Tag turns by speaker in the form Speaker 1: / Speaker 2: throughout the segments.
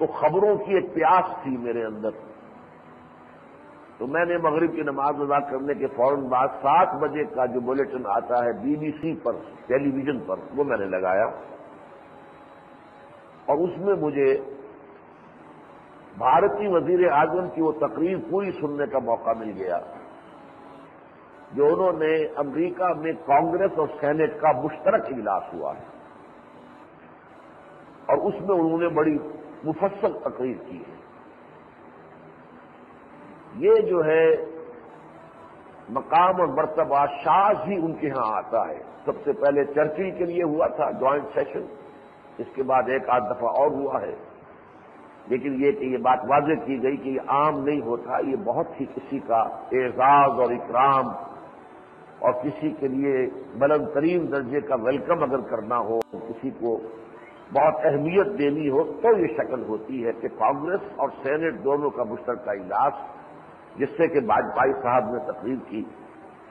Speaker 1: تو خبروں کی ایک پیاس تھی میرے اندر، تو میں نے مغرب کی نماز ادا کرنے کے فوراً بعد 7 بجے کا جو بلیٹن آتا ہے BBC پر، ٹیلی ویژن پر، وہ میں نے لگایا، اور اس میں مجھے بھارتی وزیر اعظم کی وہ تقریر پوری سننے کا موقع مل گیا جو انہوں نے امریکہ میں کانگریس اور سینٹ کا مشترک اجلاس ہوا ہے، اور اس میں انہوں نے بڑی مفصل تقریر کی ہے۔ یہ جو ہے مقام اور مرتبہ شاذ ہی ان کے ہاں آتا ہے۔ سب سے پہلے چرچل کے لیے ہوا تھا جوائنٹ سیشن، اس کے بعد ایک آدھ دفعہ اور ہوا ہے، لیکن یہ کہ یہ بات واضح کی گئی کہ یہ عام نہیں ہوتا، یہ بہت ہی کسی کا اعزاز اور اکرام اور کسی کے لیے بلند ترین درجے کا ویلکم اگر کرنا ہو، کسی کو بہت اہمیت دینی ہو، تو یہ شکل ہوتی ہے کہ کانگریس اور سینٹ دونوں کا مشترکہ اجلاس، جس سے کہ واجپئی صاحب نے تقریر کی،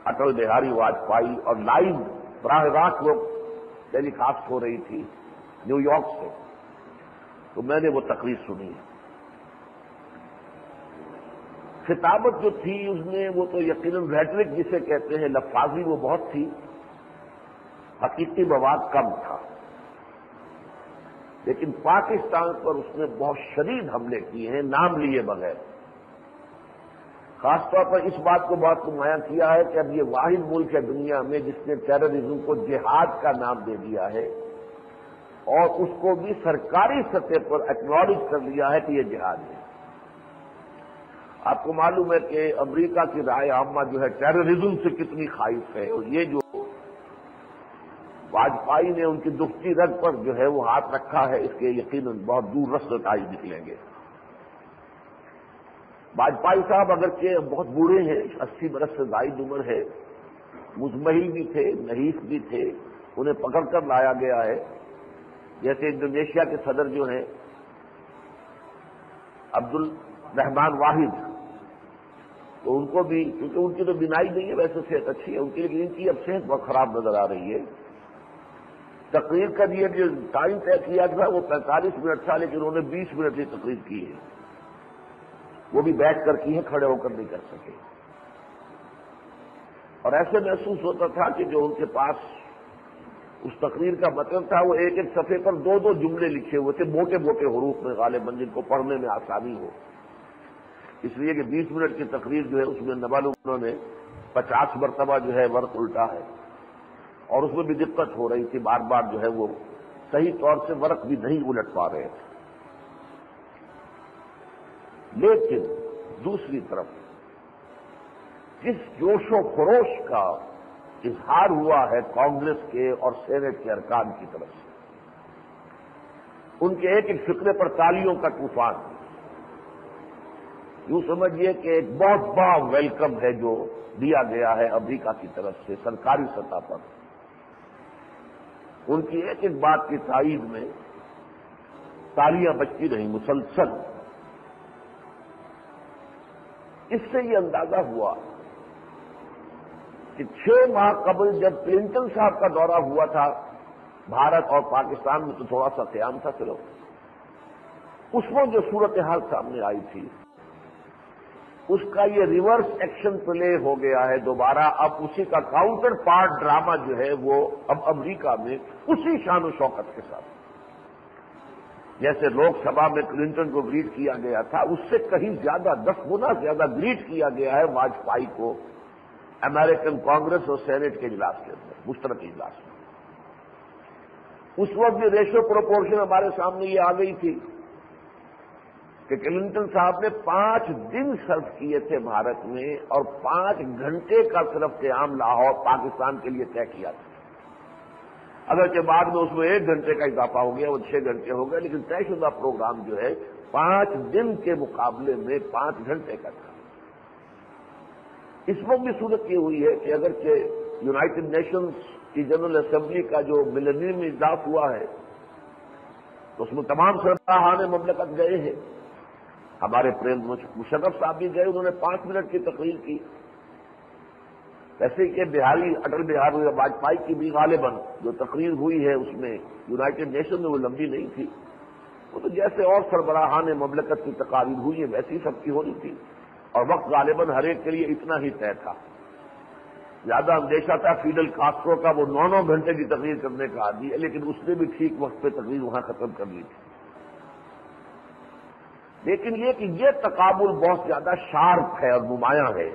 Speaker 1: اٹل بہاری واجپئی، اور لائیو براہ راست وہ ٹیلی کاسٹ ہو رہی تھی نیو یارک سے، تو میں نے وہ تقریر سنی۔ خطابت جو تھی اس میں وہ تو یقیناً ریٹرک جسے کہتے ہیں، لفاظی وہ بہت تھی، حقیقی مواد کم تھا، لیکن پاکستان پر اس نے بہت شدید حملے کیے ہیں نام لیے بغیر۔ خاص طور پر اس بات کو بہت نمایاں کیا ہے کہ اب یہ واحد ملک ہے دنیا میں جس نے ٹیررزم کو جہاد کا نام دے دیا ہے، اور اس کو بھی سرکاری سطح پر ایکنالج کر لیا ہے کہ یہ جہاد ہے۔ آپ کو معلوم ہے کہ امریکہ کی رائے عامہ جو ہے ٹیررزم سے کتنی خائف ہے، اور یہ جو واجپئی نے ان کی دفتی رگ پر جو ہے وہ ہاتھ رکھا ہے، اس کے یقیناً بہت دور رس نتائج نکلیں گے۔ واجپئی صاحب اگرچہ بہت بوڑھے ہیں، 80 برس سے زائد عمر ہے، مزمحل بھی تھے، نحیف بھی تھے، انہیں پکڑ کر لایا گیا ہے، جیسے انڈونیشیا کے صدر جو ہیں عبد الرحمان واحد، تو ان کو بھی، کیونکہ ان کی تو بینائی نہیں ہے، ویسے صحت اچھی ہے ان کی، لیکن ان کی اب صحت بہت خراب نظر آ رہی ہے۔ تقریر کا یہ جو ٹائم طے کیا تھا وہ 45 منٹ تھا، لیکن انہوں نے 20 منٹ کی تقریر کی ہے، وہ بھی بیٹھ کر کی ہے، کھڑے ہو کر نہیں کر سکے، اور ایسے محسوس ہوتا تھا کہ جو ان کے پاس اس تقریر کا مطلب تھا وہ ایک ایک صفحے پر 2 جملے لکھے ہوئے تھے، موٹے موٹے حروف میں غالباً، جن کو پڑھنے میں آسانی ہو، اس لیے کہ 20 منٹ کی تقریر جو ہے اس میں انہوں نے 50 مرتبہ جو ہے ورق الٹا ہے، اور اس میں بھی دقت ہو رہی تھی، بار بار جو ہے وہ صحیح طور سے ورق بھی نہیں الٹ پا رہے تھے۔ لیکن دوسری طرف جس جوش و خروش کا اظہار ہوا ہے کانگریس کے اور سینٹ کے ارکان کی طرف سے، ان کے ایک ایک فقرے پر تالیوں کا طوفان، یوں سمجھیے کہ ایک بہت بڑا ویلکم ہے جو دیا گیا ہے امریکہ کی طرف سے سرکاری سطح پر۔ ان کی ایک ایک بات کی تائید میں تالیاں بجتی رہیں مسلسل۔ اس سے یہ اندازہ ہوا کہ 6 ماہ قبل جب کلنٹن صاحب کا دورہ ہوا تھا بھارت اور پاکستان میں، تو تھوڑا سا قیام تھا صرف، اس میں جو صورتحال سامنے آئی تھی اس کا یہ ریورس ایکشن پلے ہو گیا ہے دوبارہ۔ اب اسی کا کاؤنٹر پارٹ ڈرامہ جو ہے وہ اب امریکہ میں اسی شان و شوکت کے ساتھ، جیسے لوک سبھا میں کلنٹن کو گریٹ کیا گیا تھا، اس سے کہیں زیادہ 10 گنا زیادہ گریٹ کیا گیا ہے واجپئی کو امریکن کانگریس اور سینٹ کے اجلاس کے اندر، مشترک اجلاس میں۔ اس وقت بھی ریشو پروپورشن ہمارے سامنے یہ آ گئی تھی کہ کلنٹن صاحب نے 5 دن صرف کیے تھے بھارت میں، اور 5 گھنٹے کا صرف قیام لاہور پاکستان کے لیے طے کیا تھا۔ اگرچہ بعد میں اس میں 1 گھنٹے کا اضافہ ہو گیا، وہ 6 گھنٹے ہو گئے، لیکن طے شدہ پروگرام جو ہے 5 دن کے مقابلے میں 5 گھنٹے کا تھا۔ اس وقت بھی صورت یہ ہوئی ہے کہ اگرچہ یونائٹڈ نیشنز کی جنرل اسمبلی کا جو ملینیم اجلاس ہوا ہے تو اس میں تمام سربراہان مملکت گئے ہیں، ہمارے پریم مشرف صاحب بھی گئے، انہوں نے 5 منٹ کی تقریر کی، ایسے کہ اٹل بہاری واجپئی کی بھی غالباً جو تقریر ہوئی ہے اس میں یونائٹڈ نیشن میں وہ لمبی نہیں تھی، وہ تو جیسے اور سربراہان مملکت کی تقاریر ہوئی ہیں ویسی سب کی ہونی تھی، اور وقت غالباً ہر ایک کے لیے اتنا ہی طے تھا۔ زیادہ اندیشہ تھا فیڈل کاسٹرو کا، وہ 9 گھنٹے کی تقریر کرنے کا عادی ہے، لیکن اس نے بھی ٹھیک وقت پہ تقریر وہاں ختم کر لی تھی۔ لیکن یہ کہ یہ تقابل بہت زیادہ شارپ ہے اور نمایاں ہے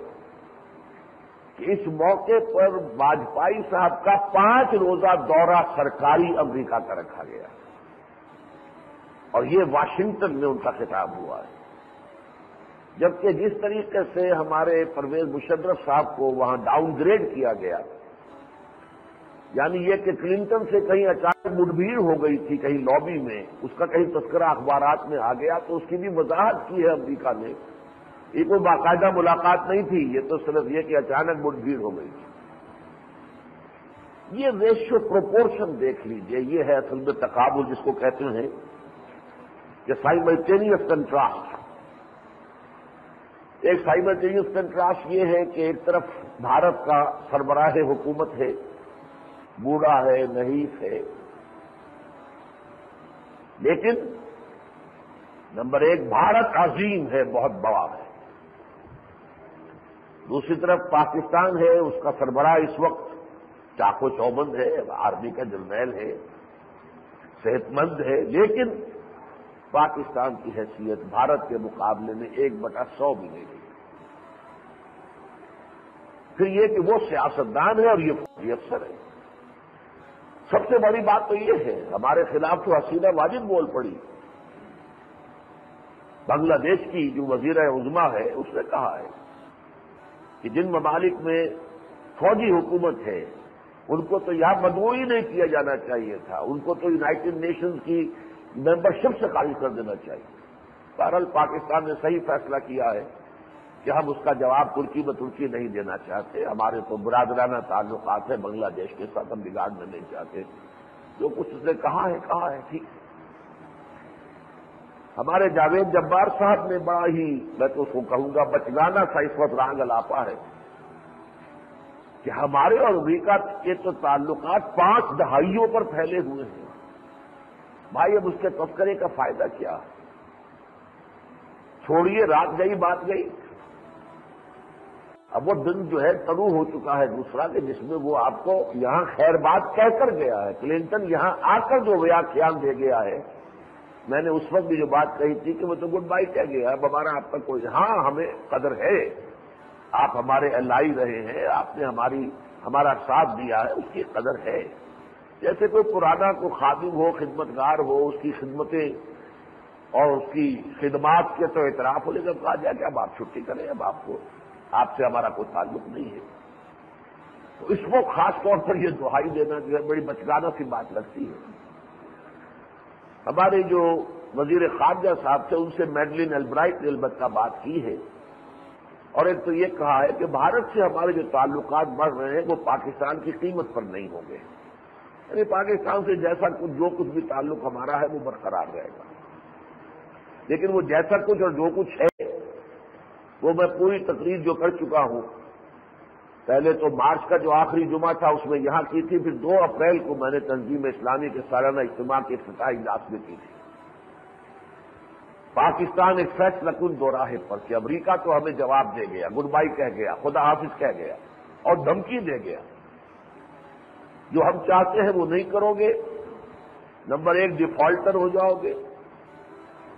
Speaker 1: کہ اس موقع پر واجپئی صاحب کا 5 روزہ دورہ سرکاری امریکہ کا رکھا گیا، اور یہ واشنگٹن میں ان کا خطاب ہوا ہے، جبکہ جس طریقے سے ہمارے پرویز مشرف صاحب کو وہاں ڈاؤن گریڈ کیا گیا، یعنی یہ کہ کلنٹن سے کہیں اچانک مڈ بھیڑ ہو گئی تھی کہیں لابی میں، اس کا کہیں تذکرہ اخبارات میں آ گیا، تو اس کی بھی وضاحت کی ہے امریکہ نے، یہ کوئی باقاعدہ ملاقات نہیں تھی، یہ تو صرف یہ کہ اچانک مڈ بھیڑ ہو گئی تھی۔ یہ ریشیو پروپورشن دیکھ لیجئے، یہ ہے اصل میں تقابل جس کو کہتے ہیں کہ سائملٹینیس کنٹراسٹ۔ ایک سائملٹینیس کنٹراسٹ یہ ہے کہ ایک طرف بھارت کا سربراہ حکومت ہے، بوڑھا ہے، نحیف ہے، لیکن نمبر 1 بھارت عظیم ہے، بہت بڑا ہے۔ دوسری طرف پاکستان ہے، اس کا سربراہ اس وقت چاقو چوبند ہے، آرمی کا جرنیل ہے، صحت مند ہے، لیکن پاکستان کی حیثیت بھارت کے مقابلے میں 1/100 بھی نہیں ہے۔ پھر یہ کہ وہ سیاستدان ہے اور یہ فوجی افسر ہے۔ سب سے بڑی بات تو یہ ہے، ہمارے خلاف تو حسینہ واجد بول پڑی، بنگلہ دیش کی جو وزیر عظمیٰ ہے اس نے کہا ہے کہ جن ممالک میں فوجی حکومت ہے ان کو تو یہاں مدعو ہی نہیں کیا جانا چاہیے تھا، ان کو تو یونائٹڈ نیشنز کی ممبرشپ سے خارج کر دینا چاہیے۔ بہرحال پاکستان نے صحیح فیصلہ کیا ہے کہ ہم اس کا جواب ترکی میں ترکی نہیں دینا چاہتے، ہمارے تو برادرانہ تعلقات ہیں بنگلہ دیش کے ساتھ، ہم بگاڑنا نہیں چاہتے، جو کچھ اس نے کہا ہے ٹھیک۔ ہمارے جاوید جبار صاحب نے بڑا ہی، میں تو اس کو کہوں گا بچگانہ سا اس وقت رانگ الاپا ہے کہ ہمارے اور امریکہ کے تو تعلقات 5 دہائیوں پر پھیلے ہوئے ہیں۔ بھائی اب اس کے تذکرے کا فائدہ کیا؟ چھوڑیے، رات گئی بات گئی، اب وہ دن جو ہے طلوع ہو چکا ہے دوسرا، کہ جس میں وہ آپ کو یہاں خیر بات کہہ کر گیا ہے، کلنٹن یہاں آ کر جو ویاخیان دے گیا ہے، میں نے اس وقت بھی جو بات کہی تھی کہ وہ تو گڈ بائی کہہ گیا، اب ہمارا آپ کا کوئی، ہاں ہمیں قدر ہے، آپ ہمارے الائی رہے ہیں، آپ نے ہمارا ساتھ دیا ہے، اس کی قدر ہے۔ جیسے کوئی پرانا کوئی خادم ہو، خدمتگار ہو، اس کی خدمتیں اور اس کی خدمات کے تو اعتراف ہو، لیکن کہا جائے کہ اب آپ چھٹی کریں، اب آپ سے ہمارا کوئی تعلق نہیں ہے، تو اس کو خاص طور پر یہ دہائی دینا جو ہے بڑی بچگانہ سی بات لگتی ہے۔ ہمارے جو وزیر خارجہ صاحب تھے ان سے میڈلن البرائٹ نے البتہ بات کی ہے، اور ایک تو یہ کہا ہے کہ بھارت سے ہمارے جو تعلقات بڑھ رہے ہیں وہ پاکستان کی قیمت پر نہیں ہوں گے، یعنی پاکستان سے جیسا کچھ جو کچھ بھی تعلق ہمارا ہے وہ برقرار رہے گا، لیکن وہ جیسا کچھ اور جو کچھ ہے وہ میں پوری تقریر جو کر چکا ہوں، پہلے تو مارچ کا جو آخری جمعہ تھا اس میں یہاں کی تھی، پھر 2 اپریل کو میں نے تنظیم اسلامی کے سالانہ اجتماع کے افتتاحی اجلاس میں کی تھی۔ پاکستان ایک فیصلہ کن دو راہ پر کہ امریکہ تو ہمیں جواب دے گیا، گڈ بائی کہہ گیا، خدا حافظ کہہ گیا اور دھمکی دے گیا، جو ہم چاہتے ہیں وہ نہیں کرو گے، نمبر 1 ڈیفالٹر ہو جاؤ گے،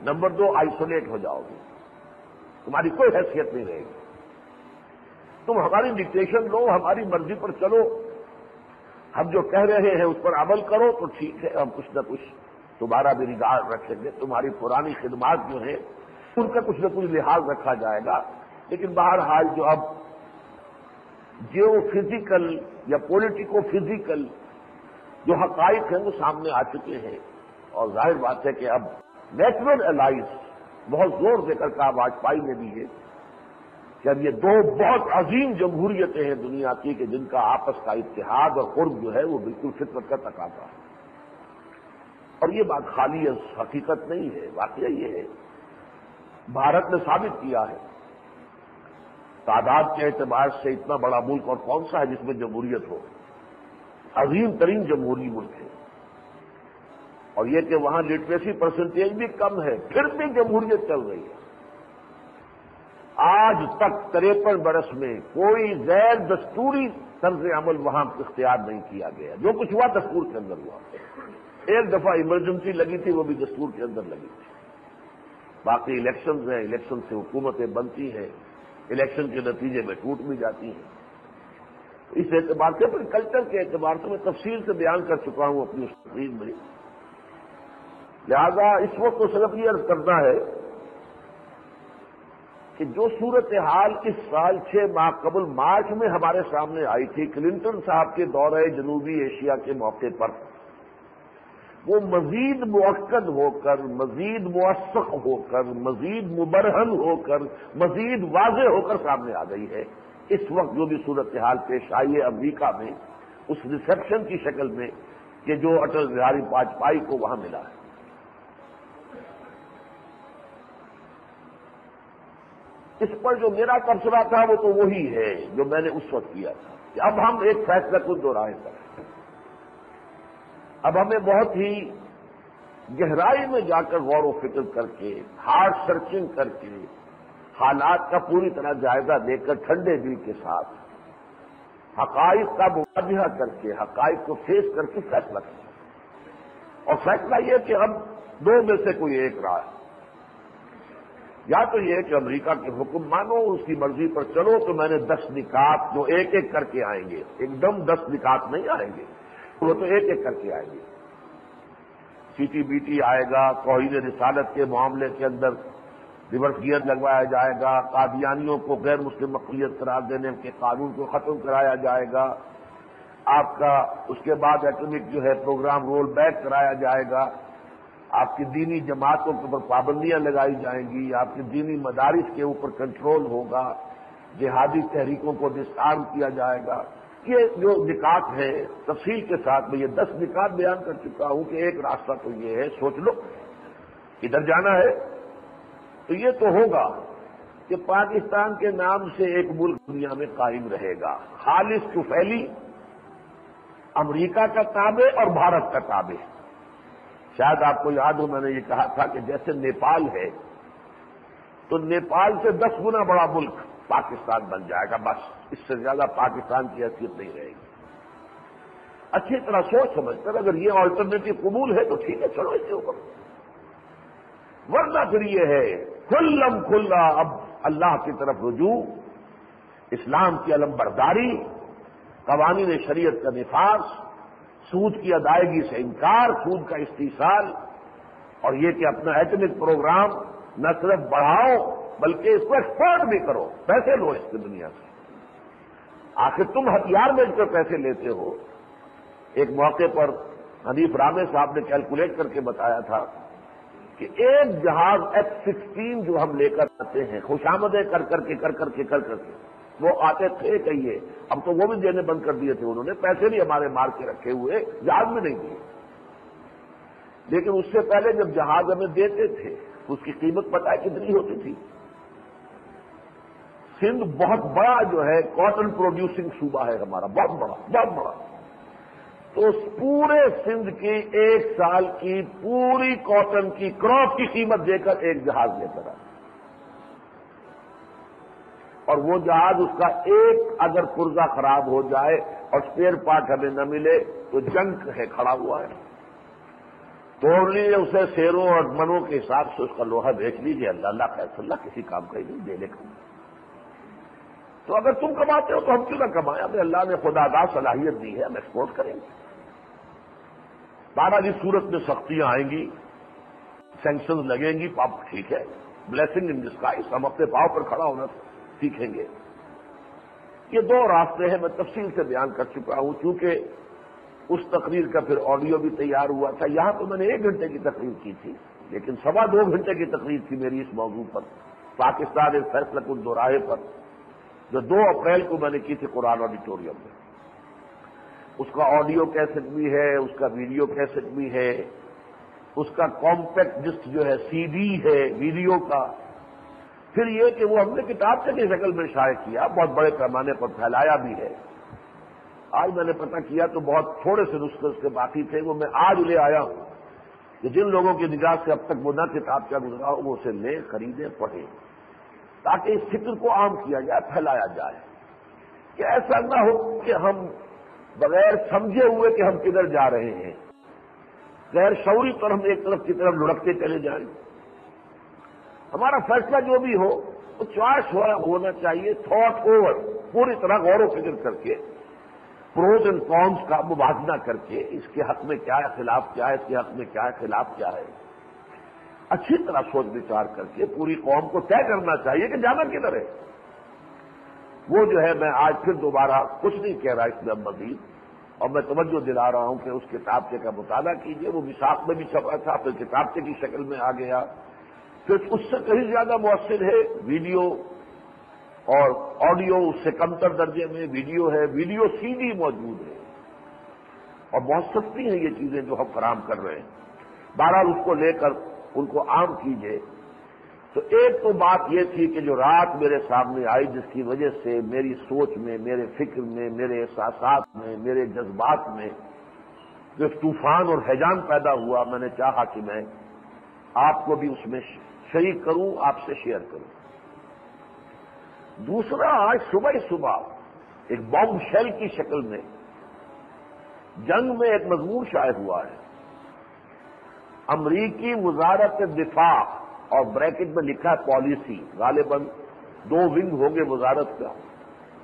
Speaker 1: نمبر 2 آئسولیٹ ہو جاؤ گے، تمہاری کوئی حیثیت نہیں رہے گی، تم ہماری ڈکٹیشن لو، ہماری مرضی پر چلو، ہم جو کہہ رہے ہیں اس پر عمل کرو تو ٹھیک ہے، ہم کچھ نہ کچھ تمہارا بھی نگاہ رکھیں گے، تمہاری پرانی خدمات جو ہیں ان کا کچھ نہ کچھ لحاظ رکھا جائے گا، لیکن بہرحال جو اب جیو فزیکل یا پولیٹیکو فزیکل جو حقائق ہیں وہ سامنے آ چکے ہیں، اور ظاہر بات ہے کہ اب نیچرل الائز بہت زور دے کر کہا واجپئی نے بھی ہے کہ اب یہ 2 بہت عظیم جمہوریتیں ہیں دنیا کی کہ جن کا آپس کا اتحاد اور قرب جو ہے وہ بالکل فطرت کا تقاضا ہے، اور یہ بات خالی حقیقت نہیں ہے، واقعہ یہ ہے بھارت نے ثابت کیا ہے، تعداد کے اعتبار سے اتنا بڑا ملک اور کون سا ہے جس میں جمہوریت ہو، عظیم ترین جمہوری ملک ہے، اور یہ کہ وہاں لٹریسی پرسنٹیج بھی کم ہے، پھر بھی جمہوریت چل رہی ہے۔ آج تک 53 برس میں کوئی غیر دستوری طرز عمل وہاں اختیار نہیں کیا گیا، جو کچھ ہوا دستور کے اندر ہوا۔ ایک دفعہ ایمرجنسی لگی تھی، وہ بھی دستور کے اندر لگی تھی۔ باقی الیکشنز ہیں، الیکشن سے حکومتیں بنتی ہیں، الیکشن کے نتیجے میں ٹوٹ بھی جاتی ہیں۔ اس اعتبار سے پھر کلچر کے اعتبار سے میں تفصیل سے بیان کر چکا ہوں اپنی اس تقریر میں، لہذا اس وقت تو صرف یہ عرض کرنا ہے کہ جو صورتحال اس سال 6 ماہ قبل مارچ میں ہمارے سامنے آئی تھی کلنٹن صاحب کے دورہ جنوبی ایشیا کے موقع پر، وہ مزید مؤکد ہو کر، مزید موثق ہو کر، مزید مبرہن ہو کر، مزید واضح ہو کر سامنے آ گئی ہے۔ اس وقت جو بھی صورتحال پیش آئی ہے امریکہ میں، اس ریسیپشن کی شکل میں کہ جو اٹل بہاری واجپئی کو وہاں ملا ہے، اس پر جو میرا تبصرہ تھا وہ تو وہی ہے جو میں نے اس وقت کیا تھا کہ اب ہم ایک فیصلہ کو دوہرائیں کریں۔ اب ہمیں بہت ہی گہرائی میں جا کر غور و فکر کر کے، ہارڈ سرچنگ کر کے، حالات کا پوری طرح جائزہ لے کر ٹھنڈے دل کے ساتھ حقائق کا مواجہہ کر کے، حقائق کو فیس کر کے فیصلہ کریں۔ اور فیصلہ یہ کہ اب دو میں سے کوئی ایک رائے، یا تو یہ کہ امریکہ کے حکم مانو، اس کی مرضی پر چلو، تو میں نے 10 نکات جو ایک ایک کر کے آئیں گے، ایک دم 10 نکات نہیں آئیں گے، وہ تو ایک ایک کر کے آئیں گے۔ سی ٹی بی ٹی آئے گا، توہین رسالت کے معاملے کے اندر ریورس گیئر لگوایا جائے گا، قادیانیوں کو غیر مسلم اقلیت قرار دینے کے قانون کو ختم کرایا جائے گا، آپ کا اس کے بعد ایٹمک جو ہے پروگرام رول بیک کرایا جائے گا، آپ کی دینی جماعتوں کے اوپر پابندیاں لگائی جائیں گی، آپ کی دینی مدارس کے اوپر کنٹرول ہوگا، جہادی تحریکوں کو ڈسارم کیا جائے گا۔ یہ جو نکات ہے تفصیل کے ساتھ میں یہ 10 نکات بیان کر چکا ہوں کہ ایک راستہ تو یہ ہے، سوچ لو ادھر جانا ہے تو یہ تو ہوگا کہ پاکستان کے نام سے ایک ملک دنیا میں قائم رہے گا، خالص طفیلی، امریکہ کا تابع اور بھارت کا تابع۔ شاید آپ کو یاد ہو میں نے یہ کہا تھا کہ جیسے نیپال ہے تو نیپال سے 10 گنا بڑا ملک پاکستان بن جائے گا، بس اس سے زیادہ پاکستان کی حیثیت نہیں رہے گی۔ اچھی طرح سوچ سمجھ کر اگر یہ آلٹرنیٹو قبول ہے تو ٹھیک ہے، چلو اس کے اوپر، ورنہ پھر یہ ہے کھلم کھلا اب اللہ کی طرف رجوع، اسلام کی علم برداری، قوانین شریعت کا نفاذ، سود کی ادائیگی سے انکار، سود کا استحصال، اور یہ کہ اپنا ایٹمک پروگرام نہ صرف بڑھاؤ بلکہ اس کو ایکسپورٹ بھی کرو، پیسے لو اس کی دنیا سے۔ آخر تم ہتھیار بیچ کر پیسے لیتے ہو۔ ایک موقع پر حنیف رامے صاحب نے کیلکولیٹ کر کے بتایا تھا کہ ایک جہاز F-16 جو ہم لے کر آتے ہیں، خوشامدیں کر کر کے وہ آتے تھے کہیے، اب تو وہ بھی دینے بند کر دیے تھے انہوں نے، پیسے بھی ہمارے مار کے رکھے ہوئے، جہاز میں نہیں دیے، لیکن اس سے پہلے جب جہاز ہمیں دیتے تھے اس کی قیمت پتہ ہے کتنی ہوتی تھی؟ سندھ بہت بڑا جو ہے کاٹن پروڈیوسنگ صوبہ ہے ہمارا، بہت بڑا، تو اس پورے سندھ کی ایک سال کی پوری کاٹن کی کراپ کی قیمت دے کر ایک جہاز لے کر آئے، اور وہ جہاز اس کا ایک اگر پرزہ خراب ہو جائے اور اسپیئر پارٹ ہمیں نہ ملے تو جنگ ہے کھڑا ہوا ہے، توڑ لیجیے اسے سیروں اور منوں کے حساب سے اس کا لوہا بیچ لیجیے، اللہ فیصلہ کسی کام کا ہی نہیں دینے کا۔ تو اگر تم کماتے ہو تو ہم کیوں نہ کمائیں؟ ہمیں اللہ نے خدا داد صلاحیت دی ہے، ہم ایکسپورٹ کریں گے۔ بہرحال اس صورت میں سختیاں آئیں گی، سینکشنز لگیں گی، ٹھیک ہے، بلیسنگ ان ڈسگائز، ہم اپنے پاؤں پر کھڑا ہونا سیکھیں گے۔ یہ 2 راستے ہیں، میں تفصیل سے بیان کر چکا ہوں، چونکہ اس تقریر کا پھر آڈیو بھی تیار ہوا تھا۔ یہاں تو میں نے 1 گھنٹے کی تقریر کی تھی، لیکن 2.25 گھنٹے کی تقریر تھی میری اس موضوع پر، پاکستان ایک فیصلہ کن دوراہے پر، جو 2 اپریل کو میں نے کی تھی قرآن آڈیٹوریم میں۔ اس کا آڈیو کیسٹ بھی ہے، اس کا ویڈیو کیسٹ بھی ہے، اس کا کمپیکٹ ڈسک جو ہے سی ڈی ہے ویڈیو کا، پھر یہ کہ وہ ہم نے کتاب سے کی شکل میں شائع کیا، بہت بڑے پیمانے پر پھیلایا بھی ہے۔ آج میں نے پتہ کیا تو بہت تھوڑے سے نسخے اس کے باقی تھے، وہ میں آج لے آیا ہوں کہ جن لوگوں کی نگاہ سے اب تک وہ نہ کتاب کیا گزرا ہو وہ اسے لیں، خریدیں، پڑھیں، تاکہ اس فکر کو عام کیا جائے، پھیلایا جائے کہ ایسا نہ ہو کہ ہم بغیر سمجھے ہوئے کہ ہم کدھر جا رہے ہیں، غیر شعوری پر ہم ایک طرف کی طرف لڑکتے چلے جائیں۔ ہمارا فیصلہ جو بھی ہو وہ چوائس ہونا چاہیے، تھاٹ اوور، پوری طرح غور و فکر کر کے، پروز اینڈ کونس کا موازنہ کر کے، اس کے حق میں کیا ہے، خلاف کیا ہے، اس کے حق میں کیا ہے، خلاف کیا ہے، اچھی طرح سوچ بچار کر کے پوری قوم کو طے کرنا چاہیے کہ جانا کدھر ہے۔ وہ جو ہے میں آج پھر دوبارہ کچھ نہیں کہہ رہا اس میں مزید، اور میں توجہ دلا رہا ہوں کہ اس کتابچے کا مطالعہ کیجیے، وہ وثاق میں بھی چھپا تھا، پھر کتابچے کی شکل میں آ گیا، پھر اس سے کہیں زیادہ مؤثر ہے ویڈیو اور آڈیو، اس سے کمتر درجے میں ویڈیو ہے، ویڈیو سی ڈی موجود ہے، اور بہت سستی ہیں یہ چیزیں جو ہم فراہم کر رہے ہیں۔ بہرحال اس کو لے کر ان کو عام کیجیے۔ تو ایک تو بات یہ تھی کہ جو رات میرے سامنے آئی، جس کی وجہ سے میری سوچ میں، میرے فکر میں، میرے احساسات میں، میرے جذبات میں جو طوفان اور ہیجان پیدا ہوا، میں نے چاہا کہ میں آپ کو بھی اس میں شریک کروں، آپ سے شیئر کروں۔ دوسرا، آج صبح ہی صبح ایک بام شیل کی شکل میں جنگ میں ایک مضمون شائع ہوا ہے۔ امریکی وزارت دفاع اور بریکٹ میں لکھا ہے پالیسی، غالباً دو ونگ ہوں گے وزارت کا،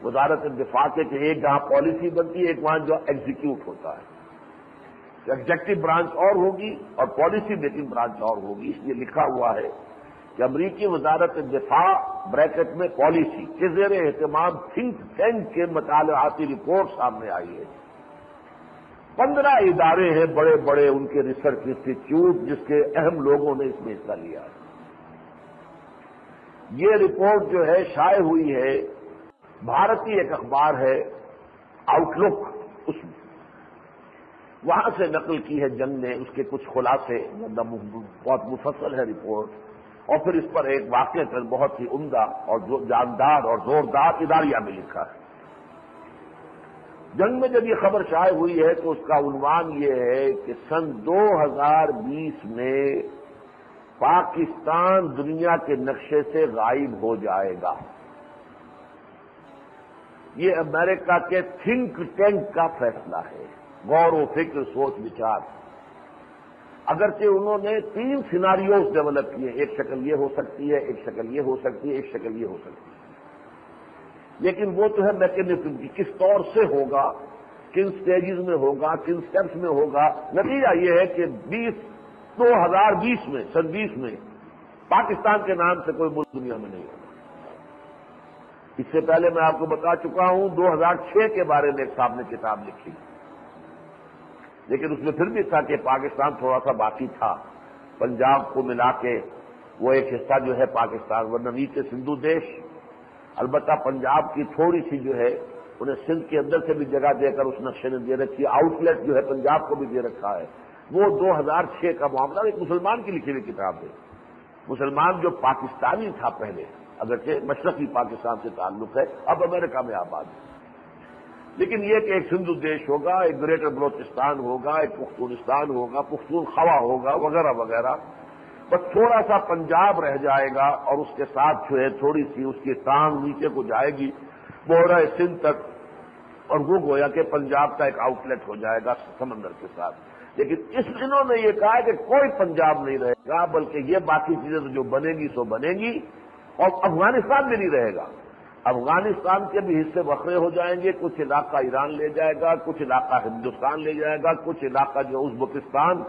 Speaker 1: وزارت دفاع کے کہ ایک جہاں پالیسی بنتی ہے، ایک وہاں جو ایگزیکیوٹ ہوتا ہے، ایگزیکٹو برانچ اور ہوگی اور پالیسی میکنگ برانچ اور ہوگی۔ اس لیے لکھا ہوا ہے کہ امریکی وزارت دفاع بریکٹ میں پالیسی کے زیر اہتمام تھنک ٹینک کے مطالعاتی رپورٹ سامنے آئی ہے۔ 15 ادارے ہیں بڑے بڑے ان کے ریسرچ انسٹیٹیوٹ، جس کے اہم لوگوں نے اس میں حصہ لیا ہے۔ یہ رپورٹ جو ہے شائع ہوئی ہے، بھارتی ایک اخبار ہے آؤٹ لک، اس میں وہاں سے نقل کی ہے جنگ نے، اس کے کچھ خلاصے، بہت مفصل ہے رپورٹ، اور پھر اس پر ایک واقعہ بہت ہی عمدہ اور جاندار اور زوردار اداریہ میں لکھا ہے۔ جنگ میں جب یہ خبر شائع ہوئی ہے تو اس کا عنوان یہ ہے کہ سن 2020 میں پاکستان دنیا کے نقشے سے غائب ہو جائے گا۔ یہ امریکہ کے تھنک ٹینک کا فیصلہ ہے، غور و فکر، سوچ بچار۔ اگرچہ انہوں نے 3 سیناریوز ڈیولپ کیے، ایک شکل یہ ہو سکتی ہے، ایک شکل یہ ہو سکتی ہے، ایک شکل یہ ہو سکتی ہے، لیکن وہ تو ہے میکینزم کی، کس طور سے ہوگا، کن سٹیجز میں ہوگا، کن سٹیپس میں ہوگا۔ نتیجہ یہ ہے کہ 2020 میں، سن 20 میں پاکستان کے نام سے کوئی ملک دنیا میں نہیں ہوگا۔ اس سے پہلے میں آپ کو بتا چکا ہوں 2006 کے بارے میں ایک صاحب نے کتاب لکھی، لیکن اس میں پھر بھی تھا کہ پاکستان تھوڑا سا باقی تھا، پنجاب کو ملا کے وہ ایک حصہ جو ہے پاکستان، ورنہ نیچے سندھو دیش۔ البتہ پنجاب کی تھوڑی سی جو ہے انہیں سندھ کے اندر سے بھی جگہ دے کر اس نقشے نے دے رکھی ہے، آؤٹ لیٹ جو ہے پنجاب کو بھی دے رکھا ہے۔ وہ 2006 کا معاملہ ایک مسلمان کی لکھی ہوئی کتاب ہے، مسلمان جو پاکستانی تھا پہلے، اگرچہ مشرقی پاکستان سے تعلق ہے، اب امریکہ میں آباد ہے، لیکن یہ کہ ایک سندھو دیش ہوگا، ایک گریٹر بلوچستان ہوگا، ایک پختونستان ہوگا، پختونخوا ہوگا، وغیرہ وغیرہ۔ بس تھوڑا سا پنجاب رہ جائے گا، اور اس کے ساتھ جو ہے تھوڑی سی اس کی ٹانگ نیچے کو جائے گی بحیرہ سندھ تک، اور وہ گویا کہ پنجاب کا ایک آؤٹ لیٹ ہو جائے گا سمندر کے ساتھ۔ لیکن انہوں نے یہ کہا کہ کوئی پنجاب نہیں رہے گا، بلکہ یہ باقی چیزیں تو جو بنے گی سو بنے گی، اور افغانستان بھی نہیں رہے گا۔ افغانستان کے بھی حصے بکھرے ہو جائیں گے، کچھ علاقہ ایران لے جائے گا، کچھ علاقہ ہندوستان لے جائے گا، کچھ علاقہ جو ازبکستان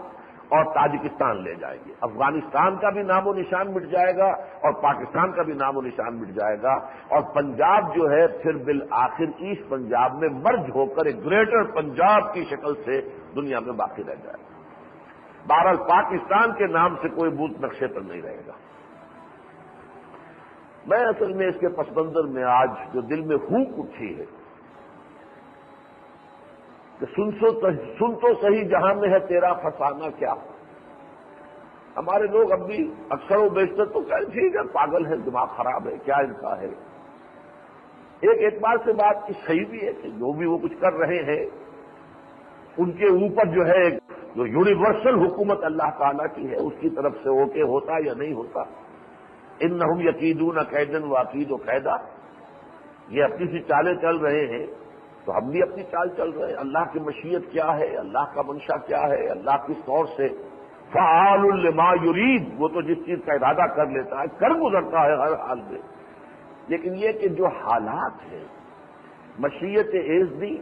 Speaker 1: اور تاجکستان لے جائیں گے۔ افغانستان کا بھی نام و نشان مٹ جائے گا اور پاکستان کا بھی نام و نشان مٹ جائے گا، اور پنجاب جو ہے پھر بالآخر ایسٹ پنجاب میں مرج ہو کر ایک گریٹر پنجاب کی شکل سے دنیا میں باقی رہ جائے گا۔ بہرحال پاکستان کے نام سے کوئی بت نقشے پر نہیں رہے گا۔ میں اصل میں اس کے پس منظر میں آج جو دل میں ہوک اٹھی ہے کہ سن تو صحیح جہاں میں ہے تیرا فسانہ کیا۔ ہمارے لوگ اب بھی اکثر و بیشتر تو ٹھیک ہے، پاگل ہے، دماغ خراب ہے، کیا ان کا ہے۔ ایک اعتبار سے بات صحیح بھی ہے کہ جو بھی وہ کچھ کر رہے ہیں ان کے اوپر جو ہے ایک جو یونیورسل حکومت اللہ تعالیٰ کی ہے اس کی طرف سے اوکے ہوتا یا نہیں ہوتا. انہم یکیدون کیدن واکید قیدا، یہ اپنی سی چالیں چل رہے ہیں تو ہم بھی اپنی چال چل رہے ہیں. اللہ کی مشیت کیا ہے، اللہ کا منشا کیا ہے، اللہ کس طور سے فعال لما یرید، وہ تو جس چیز کا ارادہ کر لیتا ہے کر گزرتا ہے ہر حال میں. لیکن یہ کہ جو حالات ہیں، مشیت ایزدی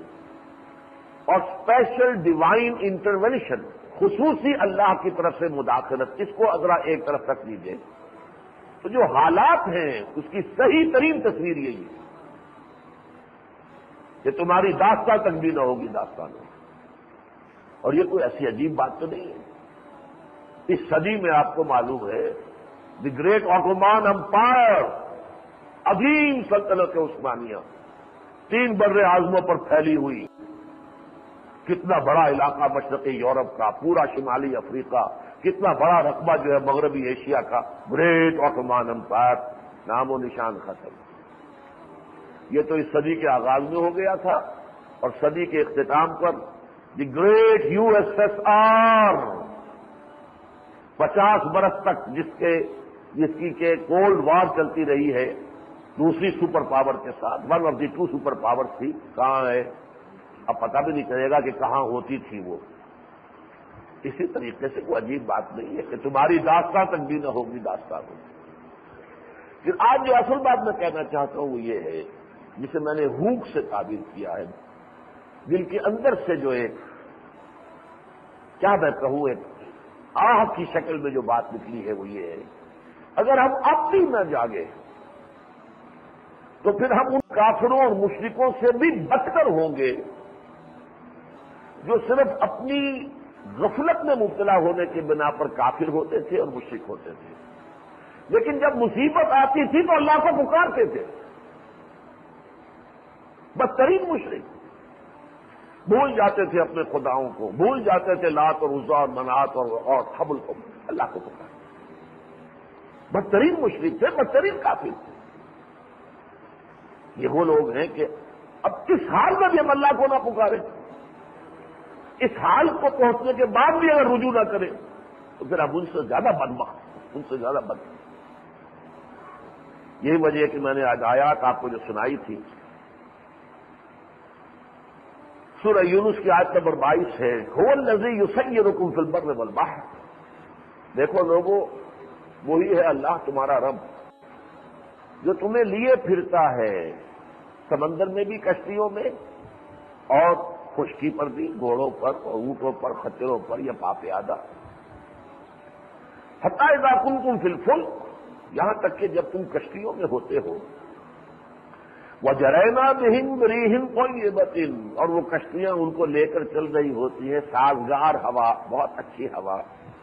Speaker 1: اور اسپیشل ڈیوائن انٹرونشن، خصوصی اللہ کی طرف سے مداخلت، اس کو اگر ایک طرف رکھ لیجیے تو جو حالات ہیں اس کی صحیح ترین تصویر یہی ہے کہ تمہاری داستان تک بھی نہ ہوگی داستان میں. اور یہ کوئی ایسی عجیب بات تو نہیں ہے. اس صدی میں آپ کو معلوم ہے دی گریٹ آٹومان امپائر، عظیم سلطنت عثمانیہ 3 بر اعظموں پر پھیلی ہوئی، کتنا بڑا علاقہ مشرقی یورپ کا، پورا شمالی افریقہ، کتنا بڑا رقبہ جو ہے مغربی ایشیا کا، گریٹ آٹومان امپائر، نام و نشان ختم. یہ تو اس صدی کے آغاز میں ہو گیا تھا اور صدی کے اختتام پر the great U S S R 50 برس تک جس کی کولڈ وار چلتی رہی ہے دوسری سپر پاور کے ساتھ، 1 آف دی 2 سپر پاور تھی، کہاں ہے اب پتہ بھی نہیں چلے گا کہ کہاں ہوتی تھی وہ. اسی طریقے سے کوئی عجیب بات نہیں ہے کہ تمہاری داستان تک بھی نہ ہوگی داستان ہوگی. پھر آج جو اصل بات میں کہنا چاہتا ہوں وہ یہ ہے جسے میں نے ہوک سے تعبیر کیا ہے، دل کے اندر سے جو ایک کیا میں کہوں ایک آہ کی شکل میں جو بات نکلی ہے وہ یہ ہے، اگر ہم اب بھی نہ جاگے تو پھر ہم ان کافروں اور مشرکوں سے بھی بدتر ہوں گے جو صرف اپنی غفلت میں مبتلا ہونے کی بنا پر کافر ہوتے تھے اور مشرک ہوتے تھے، لیکن جب مصیبت آتی تھی تو اللہ کو پکارتے تھے. بدترین مشرک بھول جاتے تھے اپنے خداؤں کو، بھول جاتے تھے لات اور عزا اور منات اور حبل کو، اللہ کو پکارتے. بدترین مشرک تھے، بدترین کافر تھے. یہ وہ لوگ ہیں کہ اب اس حال میں بھی ہم اللہ کو نہ پکارے، اس حال کو پہنچنے کے بعد بھی اگر رجوع نہ کریں تو پھر اب ان سے زیادہ بدبخت، ان سے زیادہ بدبخت. یہی وجہ ہے کہ میں نے آج آیات آپ کو جو سنائی تھی سورہ یونس کی آیت نمبر 22 ہے، هو الذی یسیرکم فی البر والبحر. دیکھو لوگوں، وہی ہے اللہ تمہارا رب جو تمہیں لیے پھرتا ہے سمندر میں بھی، کشتیوں میں، اور خشکی پر بھی، گھوڑوں پر اور اونٹوں پر، خچروں پر یا پاپیادہ. حتی اذا کنتم فی الفلک، یہاں تک کہ جب تم کشتیوں میں ہوتے ہو، وَجَرَيْنَا بِهِمْ بِرِيحٍ طَيِّبَةٍ، اور وہ کشتیاں ان کو لے کر چل رہی ہوتی ہیں، سازگار ہوا، بہت اچھی ہوا،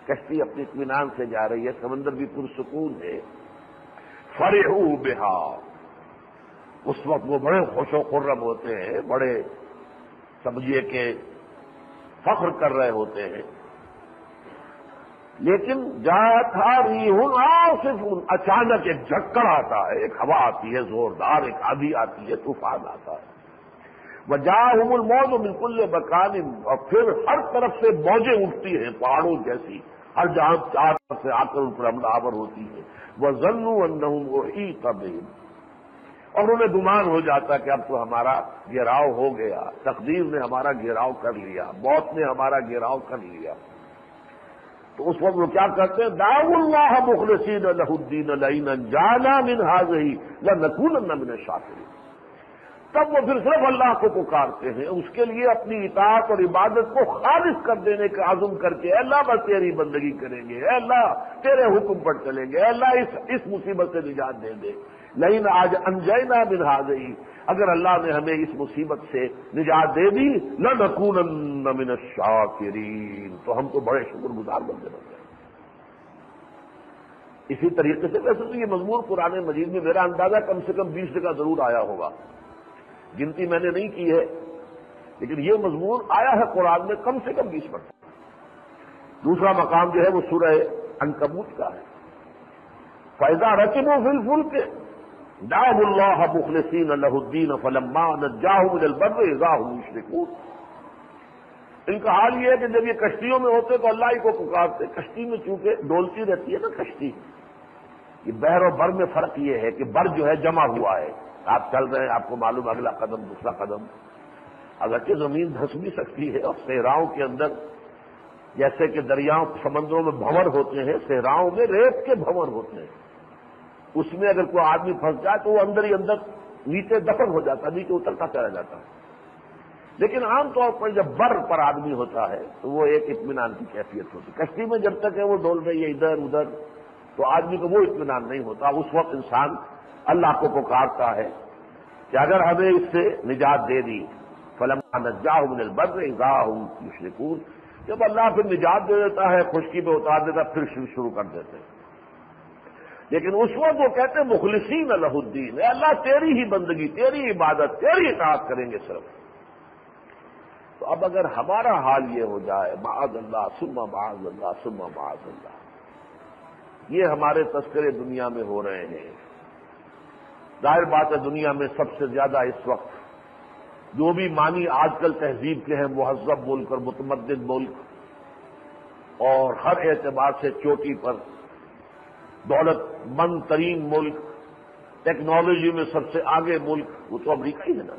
Speaker 1: کشتی اپنے اطمینان سے جا رہی ہے، سمندر بھی پرسکون ہے. فَرِحُوا بِهَا، اس وقت وہ بڑے خوش و خرم ہوتے ہیں، بڑے سمجھیے کہ فخر کر رہے ہوتے ہیں. لیکن جاءت ریح عاصف، اچانک ایک جھکڑ آتا ہے، ایک ہوا آتی ہے زوردار، ایک آندھی آتی ہے، طوفان آتا ہے. وجاءہم الموج من کل مکان، اور پھر ہر طرف سے موجیں اٹھتی ہیں پہاڑوں جیسی، ہر جہاں چار طرف سے آ کر ان پر حملہ آور ہوتی ہے. وظنوا انہم احیط بہم، اور انہیں گمان ہو جاتا کہ اب تو ہمارا گھیراؤ ہو گیا، تقدیر نے ہمارا گھیراؤ کر لیا، موت نے ہمارا گھیراؤ کر لیا. تو اس وقت وہ کیا کرتے ہیں، دعوا اللہ مخلصین لہ الدین لئن انجانا من ہذہ لنکونن من الشاکرین. تب وہ پھر صرف اللہ کو پکارتے ہیں، اس کے لیے اپنی اطاعت اور عبادت کو خالص کر دینے کا عزم کر کے، اے اللہ بس تیری بندگی کریں گے، اے اللہ تیرے حکم پر چلیں گے، اے اللہ اس مصیبت سے نجات دے دے. لیکن آج انجینا من ہذہ، اگر اللہ نے ہمیں اس مصیبت سے نجات دے دی، لنکونن من الشاکرین، تو ہم تو بڑے شکر گزار بندے بن گئے. اسی طریقے سے ویسے تو یہ مضمون قرآن مجید میں میرا اندازہ کم سے کم 20 جگہ ضرور آیا ہوگا، گنتی میں نے نہیں کی ہے، لیکن یہ مضمون آیا ہے قرآن میں کم سے کم 20 مرتبہ. دوسرا مقام جو ہے وہ سورہ عنکبوت کا ہے. فَإِذَا رَكِبُوا فِي الْفُلْكِ دعوا اللہ مخلصین لہ الدین فلما نجاہم الی البر اذا ہم یشرکون. ان کا حال یہ ہے کہ جب یہ کشتیوں میں ہوتے تو اللہ ہی کو پکارتے. کشتی میں چونکہ ڈولتی رہتی ہے نا کشتی, یہ بحر و بر میں فرق یہ ہے کہ بر جو ہے جمع ہوا ہے, آپ چل رہے ہیں, آپ کو معلوم اگلا قدم دوسرا قدم, اگرچہ زمین دھس بھی سکتی ہے, اور صحراؤں کے اندر جیسے کہ دریاؤں سمندروں میں بھنور ہوتے ہیں, صحراؤں میں ریت کے بھنور ہوتے ہیں, اس میں اگر کوئی آدمی پھنس جائے تو وہ اندر ہی اندر نیچے دفن ہو جاتا, نیچے اترتا چلا جاتا ہے. لیکن عام طور پر جب بر پر آدمی ہوتا ہے تو وہ ایک اطمینان کی کیفیت ہوتی ہے. کشتی میں جب تک ہے وہ ڈول رہی ہے ادھر ادھر تو آدمی کو وہ اطمینان نہیں ہوتا. اس وقت انسان اللہ کو پکارتا ہے کہ اگر ہمیں اس سے نجات دے دی, فلما نجاہم من البر اذا ہم یشرکون, جب اللہ پھر نجات دے دیتا ہے, خشکی پہ اتار دیتا ہے, پھر شروع کر دیتے ہیں. لیکن اس وقت وہ کہتے ہیں مخلصین لہ الدین, اے اللہ تیری ہی بندگی, تیری عبادت, تیری اطاعت کریں گے صرف. تو اب اگر ہمارا حال یہ ہو جائے معاذ اللہ ثم معاذ اللہ ثم معاذ اللہ, یہ ہمارے تذکرے دنیا میں ہو رہے ہیں. ظاہر بات ہے دنیا میں سب سے زیادہ اس وقت جو بھی معنی آج کل تہذیب کے ہیں, مہذب ملک اور متمدن ملک اور ہر اعتبار سے چوٹی پر دولت مند ترین ملک, ٹیکنالوجی میں سب سے آگے ملک, وہ تو امریکہ ہی ہے نا.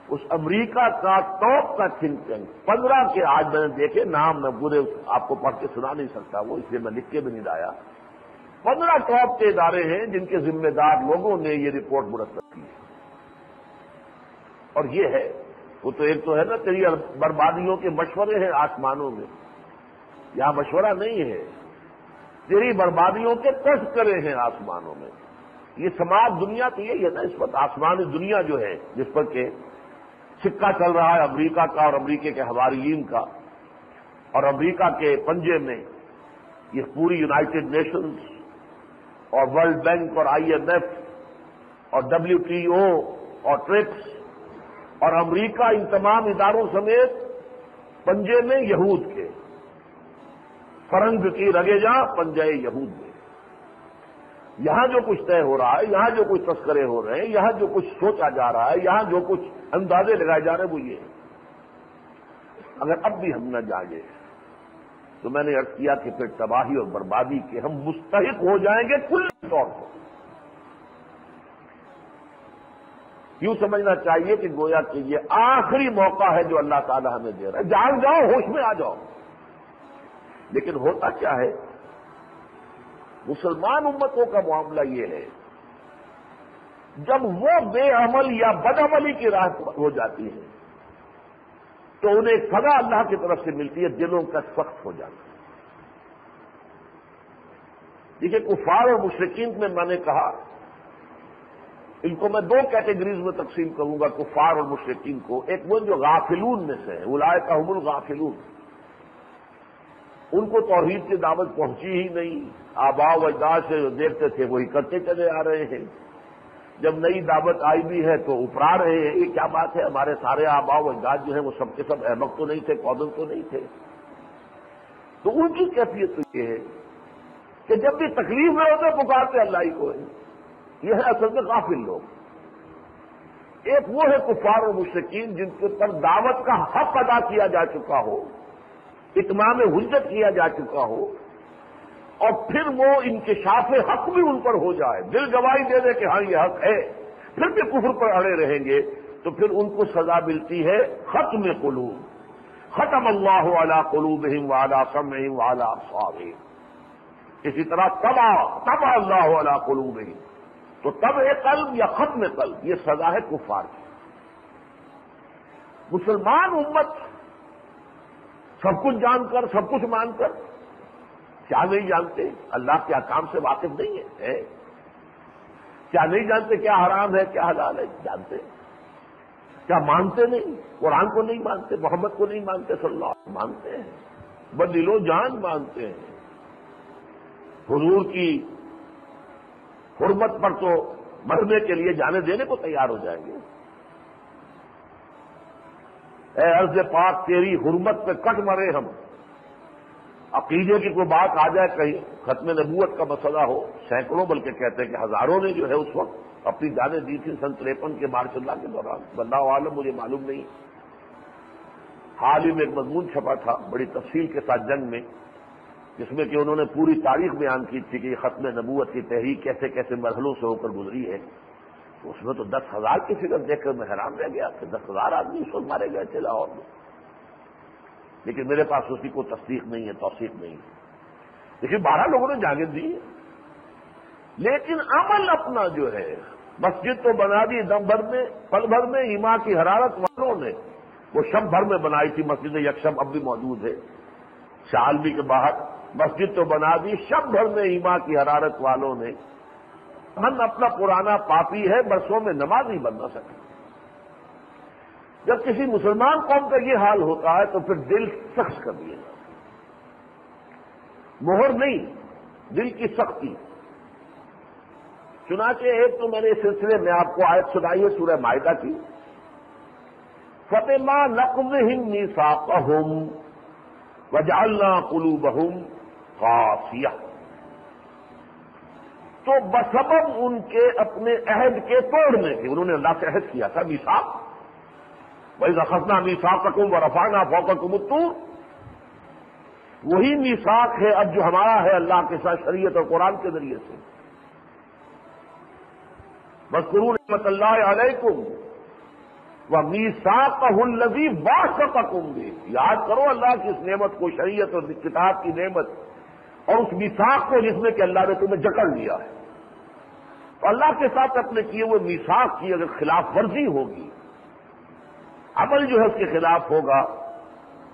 Speaker 1: اس امریکہ کا ٹاپ کا تھنک ٹینک 15 کے آج میں نے دیکھے, نام میں پورے آپ کو پڑھ کے سنا نہیں سکتا وہ, اس لیے میں لکھ کے بھی نہیں لایا. 15 ٹاپ کے ادارے ہیں جن کے ذمہ دار لوگوں نے یہ رپورٹ مرتب کی ہے. اور یہ ہے وہ تو ایک تو ہے نا تیری بربادیوں کے مشورے ہیں آسمانوں میں, یہاں مشورہ نہیں ہے, تیری بربادیوں کے تذکرے ہیں آسمانوں میں. یہ سماج دنیا تو یہی ہے نا اس وقت, آسمانی دنیا جو ہے جس پر کہ سکہ چل رہا ہے امریکہ کا اور امریکہ کے حواریین کا, اور امریکہ کے پنجے میں یہ پوری یونائٹڈ نیشنز اور ورلڈ بینک اور IMF اور WTO اور ٹرپس اور امریکہ, ان تمام اداروں سمیت پنجے میں یہود کے, فرنگ کی رگے جا پنجے یہود میں. یہاں جو کچھ طے ہو رہا ہے, یہاں جو کچھ تذکرے ہو رہے ہیں, یہاں جو کچھ سوچا جا رہا ہے, یہاں جو کچھ اندازے لگائے جا رہے ہیں وہ یہ ہے. اگر اب بھی ہم نہ جاگے تو میں نے عرض کیا کہ پھر تباہی اور بربادی کے ہم مستحق ہو جائیں گے کل طور پر. یوں سمجھنا چاہیے کہ گویا کہ یہ آخری موقع ہے جو اللہ تعالی ہمیں دے رہا ہے, جاگ جاؤ, ہوش میں آ جاؤ. لیکن ہوتا کیا ہے, مسلمان امتوں کا معاملہ یہ ہے جب وہ بے عمل یا بد عملی کی راہ ہو جاتی ہے تو انہیں سزا اللہ کی طرف سے ملتی ہے, دلوں کا سخت ہو جاتا ہے. دیکھیے کفار اور مشرکین میں نے کہا ان کو میں 2 کیٹیگریز میں تقسیم کروں گا, کفار اور مشرکین کو. ایک وہ جو غافلون میں سے ہیں, اولئک هم الغافلون, ان کو توحید کی دعوت پہنچی ہی نہیں, آباء و اجداد سے جو دیکھتے تھے وہی کرتے چلے آ رہے ہیں. جب نئی دعوت آئی بھی ہے تو اپرا رہے ہیں, یہ کیا بات ہے, ہمارے سارے آباء و اجداد جو ہیں وہ سب کے سب احمق تو نہیں تھے, قوم تو نہیں تھے. تو ان کی کیفیت تو یہ ہے کہ جب بھی تکلیف میں ہوتے پکارتے اللہ ہی کو ہے. یہ ہے اصل میں غافل لوگ. ایک وہ ہے کفار و مشرکین جن کے پر دعوت کا حق ادا کیا جا چکا ہو, اتمام حجت کیا جا چکا ہو, اور پھر وہ انکشاف حق بھی ان پر ہو جائے, دل گواہی دے دے کہ ہاں یہ حق ہے, پھر بھی کفر پر اڑے رہیں گے, تو پھر ان کو سزا ملتی ہے ختم قلوب. ختم اللہ علی قلوبہم وعلی سمعہم وعلی ابصارہم. اسی طرح طبع اللہ علی قلوبہم, تو طبع قلب یا ختم قلب یہ سزا ہے کفار کی. مسلمان امت سب کچھ جان کر, سب کچھ مان کر کیا نہیں جانتے, اللہ کے احکام سے واقف نہیں ہے, کیا نہیں جانتے کیا حرام ہے کیا حلال ہے, جانتے. کیا مانتے نہیں, قرآن کو نہیں مانتے, محمد کو نہیں مانتے, صلی اللہ علیہ وسلم مانتے ہیں, بدل و جان مانتے ہیں. حضور کی حرمت پر تو مرنے کے لیے جانے دینے کو تیار ہو جائیں گے. اے عرض پاک تیری حرمت پہ کٹ مرے ہم. عقیدے کی کوئی بات آ جائے, کہیں ختم نبوت کا مسئلہ ہو, سینکڑوں بلکہ کہتے ہیں کہ ہزاروں نے جو ہے اس وقت اپنی جانیں دی تھی 53 کے مارچ اللہ کے دوران, واللہ عالم مجھے معلوم نہیں. حال ہی میں ایک مضمون چھپا تھا بڑی تفصیل کے ساتھ جنگ میں، جس میں کہ انہوں نے پوری تاریخ بیان کی تھی کہ یہ ختم نبوت کی تحریک کیسے کیسے مرحلوں سے ہو کر گزری ہے. تو اس میں تو 10,000 کی فگر دیکھ کر میں حیران رہ گیا کہ 10,000 آدمی اس وقت مارے گئے تھے لاہور میں. لیکن میرے پاس اس کی کوئی تصدیق نہیں ہے، توثیق نہیں ہے. لیکن 12 لوگوں نے جانیں دی. لیکن عمل اپنا جو ہے، مسجد تو بنا دی دم بھر میں، پل بھر میں. ایمان کی حرارت والوں نے وہ شب بھر میں بنائی تھی. مسجد یکشم اب بھی موجود ہے شالبی کے باہر. مسجد تو بنا دی، شب بھر میں ایمان کی حرارت والوں نے. من اپنا پرانا پاپی ہے، برسوں میں نماز نہیں بن نہ سکے. جب کسی مسلمان قوم کا یہ حال ہوتا ہے تو پھر دل سخت کر دیے گا. مہر نہیں، دل کی سختی. چنانچہ ایک تو میں نے اس سلسلے میں آپ کو آیت سنائی ہے سورہ مائدہ کی، فَبِمَا نَقْضِهِمْ مِيثَاقَهُمْ وَجَعَلْنَا قُلُوبَهُمْ قَاسِيَةً. تو بسبب ان کے اپنے عہد کے توڑنے کے، انہوں نے اللہ سے عہد کیا تھا میثاق، وَإِذْ أَخَذْنَا مِيثَاقَكُمْ وَرَفَعْنَا فَوْقَكُمُ الطُّورَ. وہی میثاق ہے اب جو ہمارا ہے اللہ کے ساتھ شریعت اور قرآن کے ذریعے سے. واذکروا نعمت اللہ علیکم ومیثاقہ الذی واثقکم بہ. یاد کرو اللہ کی اس نعمت کو، شریعت اور کتاب کی نعمت، اور اس میثاق کو جس میں کہ اللہ نے تمہیں جکڑ لیا ہے. تو اللہ کے ساتھ اپنے کیے ہوئے میثاق کی اگر خلاف ورزی ہوگی، عمل جو ہے اس کے خلاف ہوگا،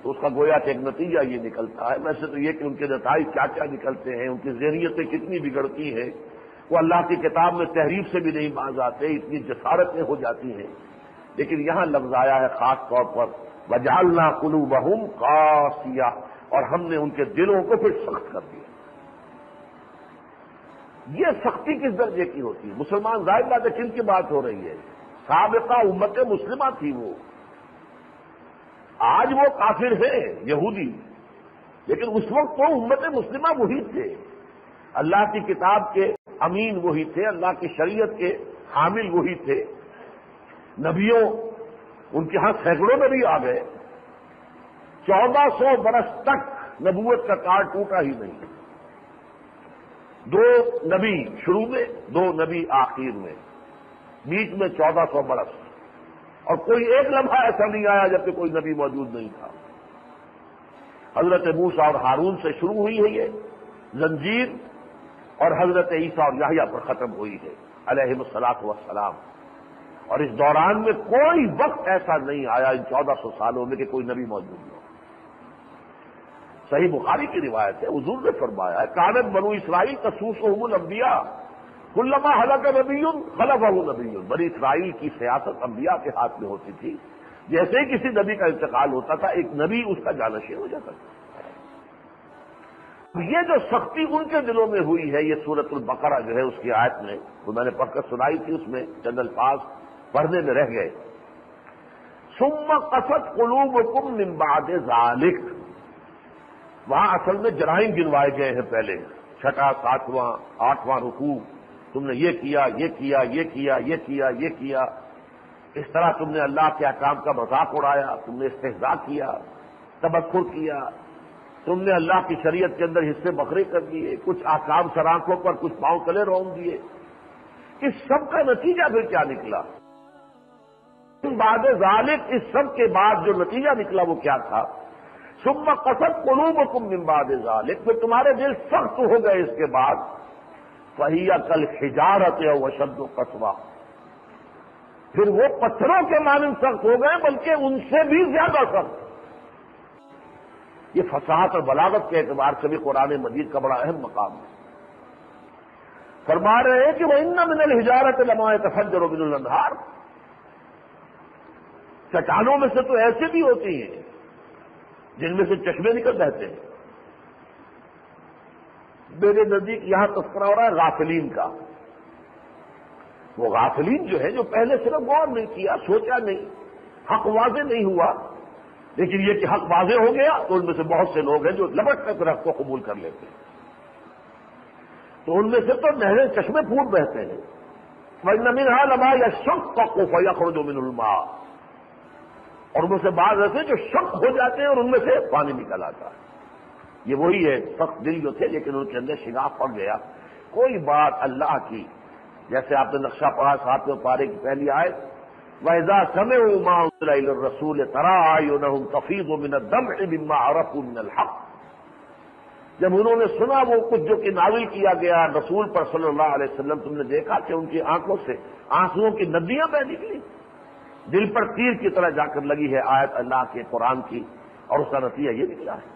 Speaker 1: تو اس کا گویا کہ ایک نتیجہ یہ نکلتا ہے. ویسے تو یہ کہ ان کے نتائج کیا کیا نکلتے ہیں، ان کی ذہنیتیں کتنی بگڑتی ہیں، وہ اللہ کی کتاب میں تحریف سے بھی نہیں باز آتے، اتنی جسارتیں ہو جاتی ہیں. لیکن یہاں لفظ آیا ہے خاص طور پر وَجَعَلْنَا قُلُوبَهُمْ قَاسِيَةً، اور ہم نے ان کے دلوں کو پھر سخت کر دیا. یہ سختی کس درجے کی ہوتی ہے؟ مسلمان ظاہر بات ہے کن کی بات ہو رہی ہے؟ سابقہ امت مسلمہ تھی وہ. آج وہ کافر ہیں یہودی، لیکن اس وقت تو امت مسلمہ وہی تھے. اللہ کی کتاب کے امین وہی تھے، اللہ کی شریعت کے حامل وہی تھے. نبیوں ان کے ہاں سینکڑوں نبی آ گئے. 1400 برس تک نبوت کا کار ٹوٹا ہی نہیں. 2 نبی شروع میں، 2 نبی آخر میں، بیچ میں 1400 برس. اور کوئی ایک لمحہ ایسا نہیں آیا جبکہ کوئی نبی موجود نہیں تھا. حضرت موسیٰ اور ہارون سے شروع ہوئی ہے یہ زنجیر، اور حضرت عیسیٰ اور یحییٰ پر ختم ہوئی ہے علیہم الصلاۃ والسلام. اور اس دوران میں کوئی وقت ایسا نہیں آیا ان 1400 سالوں میں کہ کوئی نبی موجود نہ ہو. صحیح بخاری کی روایت ہے، حضور نے فرمایا ہے کانت بنو اسرائیل تسوسهم الانبیاء کلما ہلک نبی خلفہ نبی. بنی اسرائیل کی سیاست انبیاء کے ہاتھ میں ہوتی تھی. جیسے ہی کسی نبی کا انتقال ہوتا تھا ایک نبی اس کا جانشین ہو جاتا تھا. یہ جو سختی ان کے دلوں میں ہوئی ہے، یہ سورۃ البقرہ جو ہے اس کی آیت میں تو میں نے پڑھ کر سنائی تھی، اس میں چند الفاظ پڑھنے میں رہ گئے. ثم قست قلوبکم من بعد ذلک. وہاں اصل میں جرائم گنوائے گئے ہیں پہلے، 6واں 7واں 8واں رکوع. تم نے یہ کیا، یہ کیا، یہ کیا، یہ کیا، یہ کیا. اس طرح تم نے اللہ کے احکام کا مذاق اڑایا، تم نے استہزاء کیا، تبکر کیا، تم نے اللہ کی شریعت کے اندر حصے بکھرے کر دیے، کچھ احکام سر آنکھوں پر، کچھ پاؤں تلے رون دیے. اس سب کا نتیجہ پھر کیا نکلا؟ بعد ذالک، اس سب کے بعد جو نتیجہ نکلا وہ کیا تھا؟ ثم قست قلوبکم من بعد ذالک، پھر تمہارے دل سخت ہو گئے اس کے بعد. فہی کالحجارۃ او اشد قسوہ، پھر وہ پتھروں کے مانند سخت ہو گئے بلکہ ان سے بھی زیادہ سخت. یہ فصاحت اور بلاغت کے اعتبار سے بھی قرآن مجید کا بڑا اہم مقام ہے. فرما رہے ہیں کہ وَإِنَّ مِنَ الْحِجَارَةِ لَمَا يَتَفَجَّرُ مِنْهُ الْأَنْهَارُ. چٹانوں میں سے تو ایسے بھی ہوتی ہیں جن میں سے چشمے نکل رہتے ہیں. میرے نزدیک یہاں تذکرہ ہو رہا ہے غافلین کا. وہ غافلین جو ہے جو پہلے صرف غور نہیں کیا، سوچا نہیں، حق واضح نہیں ہوا، لیکن یہ کہ حق واضح ہو گیا تو ان میں سے بہت سے لوگ ہیں جو لپٹ کر حق کو قبول کر لیتے ہیں. تو ان میں سے تو نہریں چشمے پھوٹ بہتے ہیں. وَإِنَّ مِنْهَا لَمَا يَشَّقَّقُ فَيَخْرُجُ مِنْهُ الْمَاءُ. اور ان میں سے بعض ایسے جو شک ہو جاتے ہیں اور ان میں سے پانی نکل آتا ہے. یہ وہی ہے سخت دل جو تھے لیکن ان کے اندر شگاف پڑ گیا. کوئی بات اللہ کی، جیسے آپ نے نقشہ پڑھا 7ویں پارے کی پہلی آیت، وَإِذَا سَمِعُوا مَا أُنزِلَ إِلَى الرَّسُولِ تَرَىٰ أَعْيُنَهُمْ تَفِيضُ مِنَ الدَّمْعِ مِمَّا عَرَفُوا مِنَ الْحَقِّ. جب انہوں نے سنا وہ کچھ جو کہ نازل کیا گیا رسول پر صلی اللہ علیہ وسلم، تم نے دیکھا کہ ان کی آنکھوں سے آنسوؤں کی ندیاں بہ نکلی. دل پر تیر کی طرح جا کر لگی ہے آیت اللہ کے قرآن کی، اور اس کا نتیجہ یہ نکلا ہے.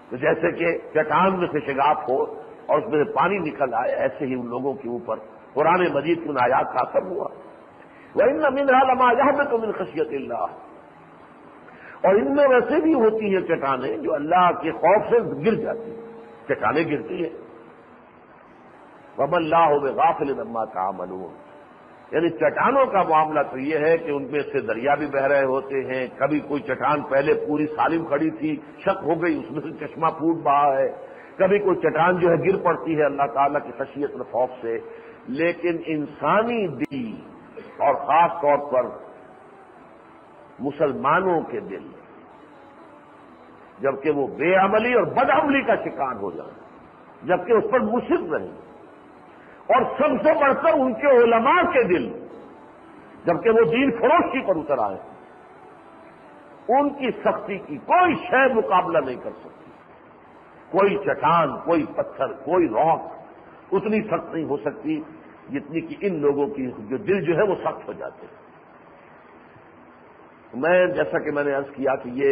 Speaker 1: تو جیسے کہ چٹان میں سے شگاف ہو اور اس میں سے پانی نکل آئے، ایسے ہی ان لوگوں کے اوپر قرآن مجید کی ان آیات کا اثر ہوا. وَإِنَّ مِنْهَا لَمَا يَهْبِطُ مِنْ خَشْيَةِ اللَّهِ. اور ان میں ویسے بھی ہوتی ہیں چٹانیں جو اللہ کے خوف سے گر جاتی ہیں، چٹانیں گرتی ہیں. وَمَا اللَّهُ بِغَافِلٍ عَمَّا تَعْمَلُونَ. یعنی چٹانوں کا معاملہ تو یہ ہے کہ ان میں سے دریا بھی بہ رہے ہوتے ہیں. کبھی کوئی چٹان پہلے پوری سالم کھڑی تھی، شک ہو گئی، اس میں سے چشمہ پھوٹ بہا ہے. کبھی کوئی چٹان جو ہے گر پڑتی ہے اللہ تعالیٰ کی خشیت اور خوف سے. لیکن انسانی دل اور خاص طور پر مسلمانوں کے دل، جبکہ وہ بے عملی اور بد عملی کا شکار ہو جائیں، جبکہ اس پر مصر رہیں، اور سب سے بڑھ کر ان کے علماء کے دل جبکہ وہ دین فروشی پر اتر آئے، ان کی سختی کی کوئی شے مقابلہ نہیں کر سکتی. کوئی چٹان، کوئی پتھر، کوئی راک اتنی سخت نہیں ہو سکتی جتنی کہ ان لوگوں کی جو دل جو ہے وہ سخت ہو جاتے ہیں. میں جیسا کہ میں نے عرض کیا کہ یہ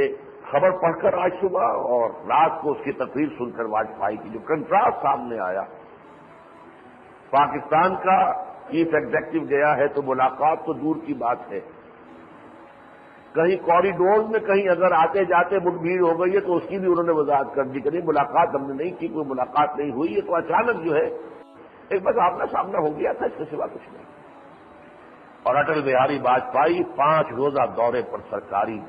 Speaker 1: خبر پڑھ کر آج صبح اور رات کو اس کی تقریر سن کر واجپئی کی جو کنٹراسٹ سامنے آیا. پاکستان کا چیف ایگزیکٹو گیا ہے تو ملاقات تو دور کی بات ہے، کہیں کوریڈور میں کہیں اگر آتے جاتے مٹ بھیڑ ہو گئی ہے تو اس کی بھی انہوں نے وضاحت کر دی کہ نہیں ملاقات ہم نے نہیں کی، کوئی ملاقات نہیں ہوئی ہے. تو اچانک جو ہے ایک بس آمنا سامنا ہو گیا تھا، اس کے سوا کچھ نہیں. اور اٹل بہاری واجپئی 5 روزہ دورے پر سرکاری،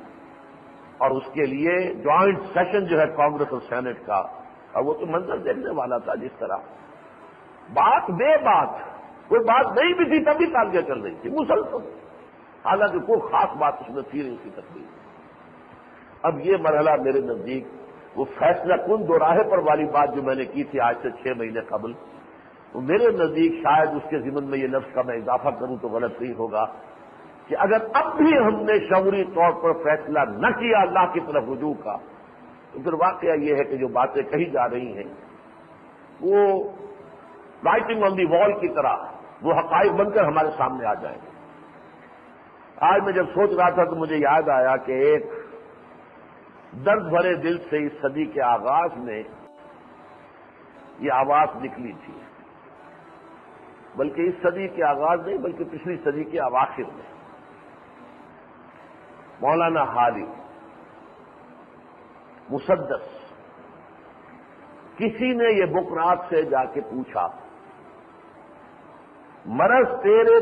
Speaker 1: اور اس کے لیے جوائنٹ سیشن جو ہے کانگریس اور سینٹ کا، اور وہ تو منظر دیکھنے والا تھا. جس طرح بات بے بات، کوئی بات نہیں بھی تھی تبھی تالیاں چل رہی تھی مسلسل، حالانکہ کوئی خاص بات اس میں تھی نہیں کی تقریر. اب یہ مرحلہ میرے نزدیک وہ فیصلہ کن دوراہے پر والی بات جو میں نے کی تھی آج سے 6 مہینے قبل، وہ میرے نزدیک شاید اس کے ضمن میں یہ لفظ کا میں اضافہ کروں تو غلط نہیں ہوگا کہ اگر اب بھی ہم نے شعوری طور پر فیصلہ نہ کیا اللہ کی طرف رجوع کا، تو پھر واقعہ یہ ہے کہ جو باتیں کہی جا رہی ہیں وہ رائٹنگ آن دی وال کی طرح وہ حقائق بن کر ہمارے سامنے آ جائیں گے. آج میں جب سوچ رہا تھا تو مجھے یاد آیا کہ ایک درد بھرے دل سے اس صدی کے آغاز میں یہ آواز نکلی تھی، بلکہ اس صدی کے آغاز نہیں بلکہ پچھلی صدی کے اواخر میں مولانا حالی مسدس کسی نے یہ بکرات سے جا کے پوچھا مرض تیرے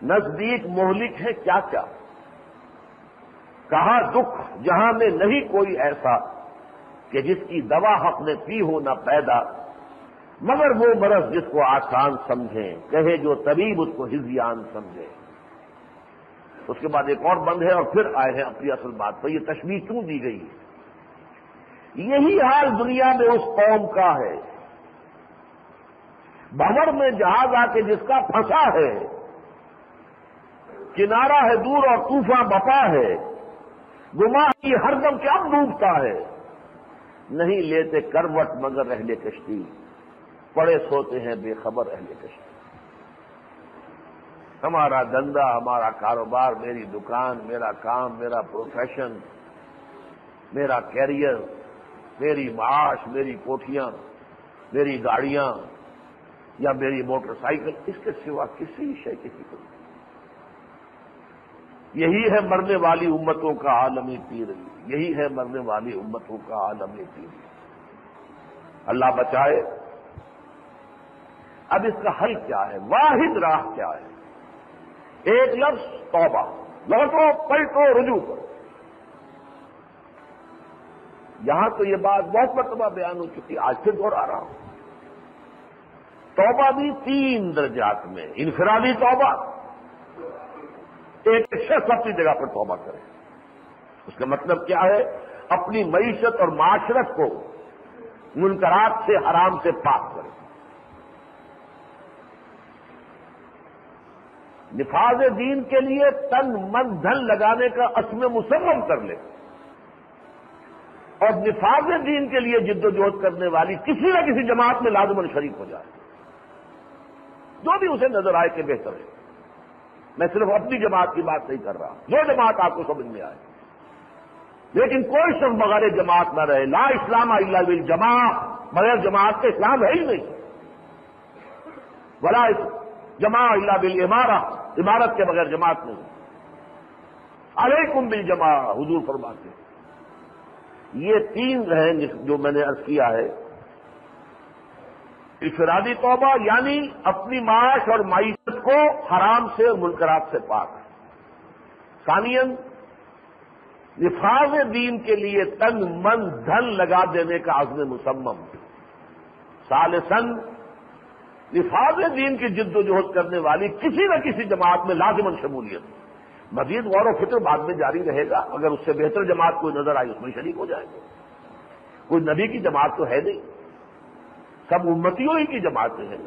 Speaker 1: نزدیک مہلک ہے کیا کیا؟ کہا دکھ جہاں میں نہیں کوئی ایسا کہ جس کی دوا حق نے پی ہو نہ پیدا، مگر وہ مرض جس کو آسان سمجھیں، کہے جو طبیب اس کو ہذیان سمجھے. اس کے بعد ایک اور بند ہے اور پھر آئے ہیں اپنی اصل بات پر. یہ تشبیہ کیوں دی گئی ہے؟ یہی حال دنیا میں اس قوم کا ہے، بھنور میں جہاز آ کے جس کا پھنسا ہے، کنارہ ہے دور اور طوفان بپا ہے، گماہ کی ہر دم کیا ڈوبتا ہے، نہیں لیتے کروٹ مگر اہل کشتی، پڑے سوتے ہیں بے خبر اہل کشتی. ہمارا دھندا، ہمارا کاروبار، میری دکان، میرا کام، میرا پروفیشن، میرا کیریئر، میری معاش، میری کوٹھیاں، میری گاڑیاں یا میری موٹر سائیکل، اس کے سوا کسی شے کسی کو نہیں. یہی ہے مرنے والی امتوں کا عالمی پیر، یہی ہے مرنے والی امتوں کا عالمی پیر. اللہ بچائے. اب اس کا حل کیا ہے؟ واحد راہ کیا ہے؟ ایک لفظ توبہ، لوٹو پلٹو رجوع کرو. یہاں تو یہ بات بہت مرتبہ بیان ہو چکی، آج پھر دوہرا رہا ہوں. توبہ بھی 3 درجات میں. انفرادی توبہ، ایک شخص اپنی جگہ پر توبہ کرے. اس کا مطلب کیا ہے؟ اپنی معیشت اور معاشرت کو منکرات سے، حرام سے پاک کرے. نفاذ دین کے لیے تن من دھن لگانے کا عزم مصمم کر لے، اور نفاذ دین کے لیے جد و جہد کرنے والی کسی نہ کسی جماعت میں لازماً شریک ہو جائے، جو بھی اسے نظر آئے کہ بہتر ہے. میں صرف اپنی جماعت کی بات نہیں کر رہا، جو جماعت آپ کو سمجھ میں آئے، لیکن کوئی شخص بغیر جماعت نہ رہے. لا اسلام الا بالجماعت، بغیر جماعت کے اسلام ہے ہی نہیں. ولا جماعت الا بالامارہ، امارت کے بغیر جماعت نہیں. علیکم بالجماعہ، حضور فرماتے ہیں. یہ تین ہیں جو میں نے عرض کیا ہے. انفرادی توبہ یعنی اپنی معاش اور معیشت کو حرام سے اور منکرات سے پاک. ثانیاً نفاذ دین کے لیے تن من دھن لگا دینے کا عزم مصمم. ثالثاً نفاذ دین کی جد و جہد کرنے والی کسی نہ کسی جماعت میں لازماً شمولیت. مزید غور و فکر بعد میں جاری رہے گا، اگر اس سے بہتر جماعت کوئی نظر آئی اس میں شریک ہو جائے گا. کوئی نبی کی جماعت تو ہے نہیں، سب امتیوں ہی کی جماعتیں ہیں.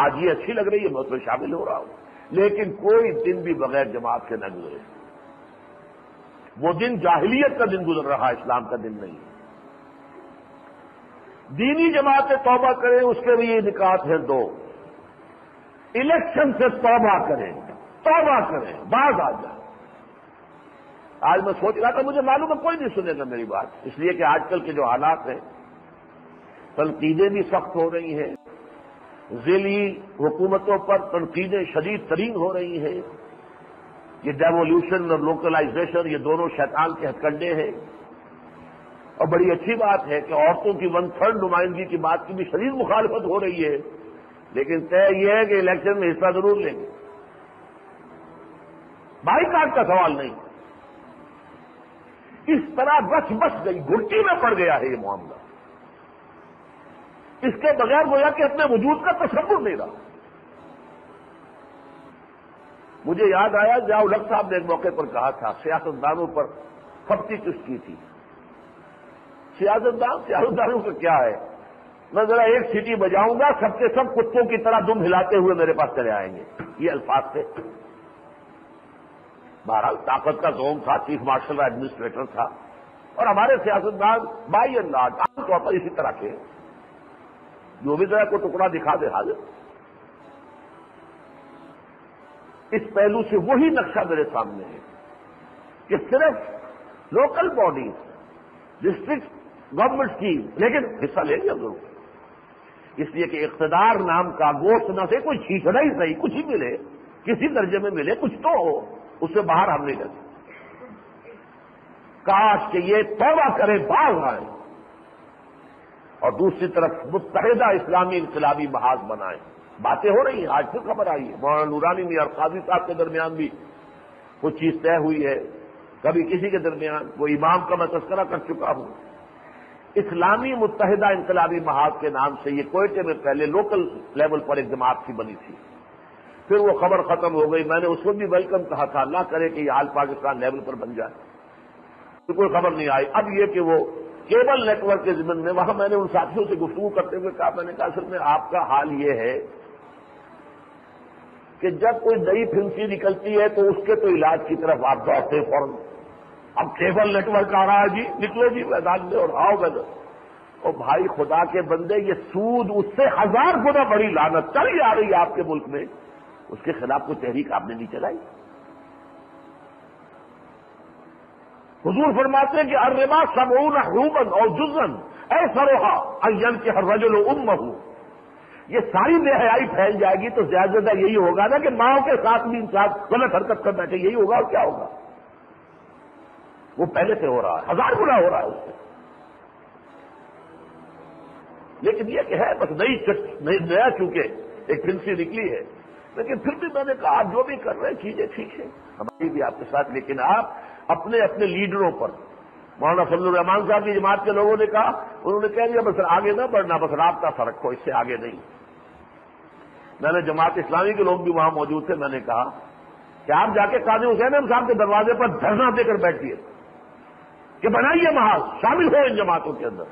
Speaker 1: آج یہ اچھی لگ رہی ہے، میں اس میں شامل ہو رہا ہوں، لیکن کوئی دن بھی بغیر جماعت کے نہ گزرے. وہ دن جاہلیت کا دن گزر رہا، اسلام کا دن نہیں. دینی جماعتیں توبہ کریں، اس کے بھی یہ نکات ہیں دو. الیکشن سے توبہ کریں، توبہ کریں، باز آ جائیں. آج میں سوچ رہا تھا، مجھے معلوم ہے کوئی نہیں سنے گا میری بات، اس لیے کہ آج کل کے جو حالات ہیں، تنقیدیں بھی سخت ہو رہی ہیں، ذیلی حکومتوں پر تنقیدیں شدید ترین ہو رہی ہیں. یہ ڈیولیوشن اور لوکلائزیشن، یہ دونوں شیطان کے ہتھ کنڈے ہیں. اور بڑی اچھی بات ہے کہ عورتوں کی 1/3 نمائندگی کی بات کی بھی شدید مخالفت ہو رہی ہے، لیکن طے یہ ہے کہ الیکشن میں حصہ ضرور لیں گے. بائیکاٹ کا سوال نہیں. اس طرح بس گئی، گھٹی میں پڑ گیا ہے یہ معاملہ. اس کے بغیر گویا کہ اپنے وجود کا تصور نہیں رہا. مجھے یاد آیا ضیاء الحق صاحب نے ایک موقع پر کہا تھا، سیاستدانوں پر پھپتی چسکی تھی. سیاستدانوں کا کیا ہے، میں ذرا ایک سیٹی بجاؤں گا، سب کے سب کتوں کی طرح دم ہلاتے ہوئے میرے پاس چلے آئیں گے. یہ الفاظ تھے. بہرحال طاقت کا زوم تھا، چیف مارشل ایڈمنسٹریٹر تھا، اور ہمارے سیاستدان بائی اینڈ لارج عام طور پر اسی طرح کے، جو بھی ذرا کو ٹکڑا دکھا دے حاضر. اس پہلو سے وہی نقشہ میرے سامنے ہے کہ صرف لوکل باڈیز، ڈسٹرکٹ گورنمنٹ کی، لیکن حصہ لے لیا ضرور. اس لیے کہ اقتدار نام کا گوشت نہ سے کوئی چھیکنا ہی صحیح، کچھ ہی ملے، کسی درجے میں ملے، کچھ تو ہو، اس سے باہر ہم نہیں جاتے. کاش کہ یہ توبہ کرے، باز آئے، اور دوسری طرف متحدہ اسلامی انقلابی محاذ بنائیں. باتیں ہو رہی ہیں، آج پھر خبر آئی ہے، مولانا نورانی میں اور قاضی صاحب کے درمیان بھی کچھ چیز طے ہوئی ہے. کبھی کسی کے درمیان، وہ امام کا میں تذکرہ کر چکا ہوں. اسلامی متحدہ انقلابی محاذ کے نام سے یہ کوئٹے میں پہلے لوکل لیول پر ایک جماعت سی بنی تھی. پھر وہ خبر ختم ہو گئی. میں نے اس وقت بھی ویلکم کہا تھا، اللہ کرے کہ یہ آل پاکستان لیول پر بن جائے. تو کوئی خبر نہیں آئی. اب یہ کہ وہ کیبل نیٹ ورک کے ضمن میں، وہاں میں نے ان ساتھیوں سے گفتگو کرتے ہوئے کہا، میں نے کہا اصل میں آپ کا حال یہ ہے کہ جب کوئی نئی پھنسی نکلتی ہے تو اس کے تو علاج کی طرف آپ دوڑتے فوراً. اب کیبل نیٹ ورک آ رہا ہے، جی نکلو جی میدان میں اور آؤ گے. اور بھائی خدا کے بندے، یہ سود اس سے 1000 گنا بڑی لعنت چلی آ رہی ہے آپ کے ملک میں، اس کے خلاف کوئی تحریک آپ نے نہیں چلائی. حضور فرماتے ہیں کہ الربا 70 حروبا اور جزن ایسرھا ان ينكح الرجل امه. یہ ساری بے حیائی پھیل جائے گی تو زیادہ زیادہ یہی ہوگا نا کہ ماں کے ساتھ بھی انسان غلط حرکت کر بیٹھے. یہی ہوگا اور کیا ہوگا؟ وہ پہلے سے ہو رہا ہے، 1000 گنا ہو رہا ہے اس سے. لیکن یہ کہ ہے بس نیا چونکہ ایک پھنسی نکلی ہے. لیکن پھر بھی میں نے کہا آپ جو بھی کر رہے ہیں چیزیں ٹھیک ہیں، ہماری بھی آپ کے ساتھ، لیکن آپ اپنے اپنے لیڈروں پر، مولانا فضل الرحمان صاحب کی جماعت کے لوگوں نے کہا، انہوں نے کہہ دیا بس آگے نہ بڑھنا، بس رابطہ فرق ہو، اس سے آگے نہیں. میں نے جماعت اسلامی کے لوگ بھی وہاں موجود تھے، میں نے کہا کہ آپ جا کے قاضی حسین احمد صاحب کے دروازے پر دھرنا دے کر بیٹھیے کہ بنائیے محاذ، شامل ہو ان جماعتوں کے اندر.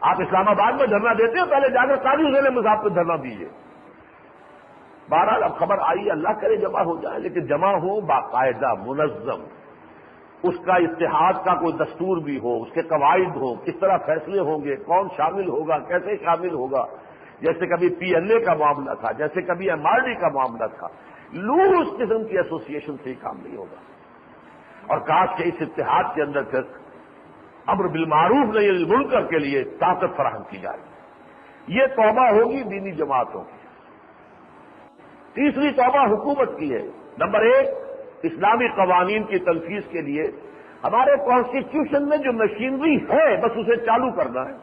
Speaker 1: آپ اسلام آباد میں دھرنا دیتے ہیں، پہلے جا کر قاضی حسین احمد صاحب پہ دھرنا دیجیے. بہرحال اب خبر آئی، اللہ کرے جمع ہو جائے، لیکن جمع ہو باقاعدہ منظم، اس کا اتحاد کا کوئی دستور بھی ہو، اس کے قواعد ہو، کس طرح فیصلے ہوں گے، کون شامل ہوگا، کیسے شامل ہوگا. جیسے کبھی پی ایل اے کا معاملہ تھا، جیسے کبھی ایم آر ڈی کا معاملہ تھا. لوز قسم کی ایسوسیشن سے ہی کام نہیں ہوگا. اور کاش کہ اس اتحاد کے اندر پھر امر بالمعروف نہی عن المنکر کے لیے طاقت فراہم کی جائے. یہ توبہ ہوگی دینی جماعتوں کی. تیسری توبہ حکومت کی ہے. نمبر 1، اسلامی قوانین کی تنفیذ کے لیے ہمارے کانسٹیٹیوشن میں جو مشینری ہے بس اسے چالو کرنا ہے.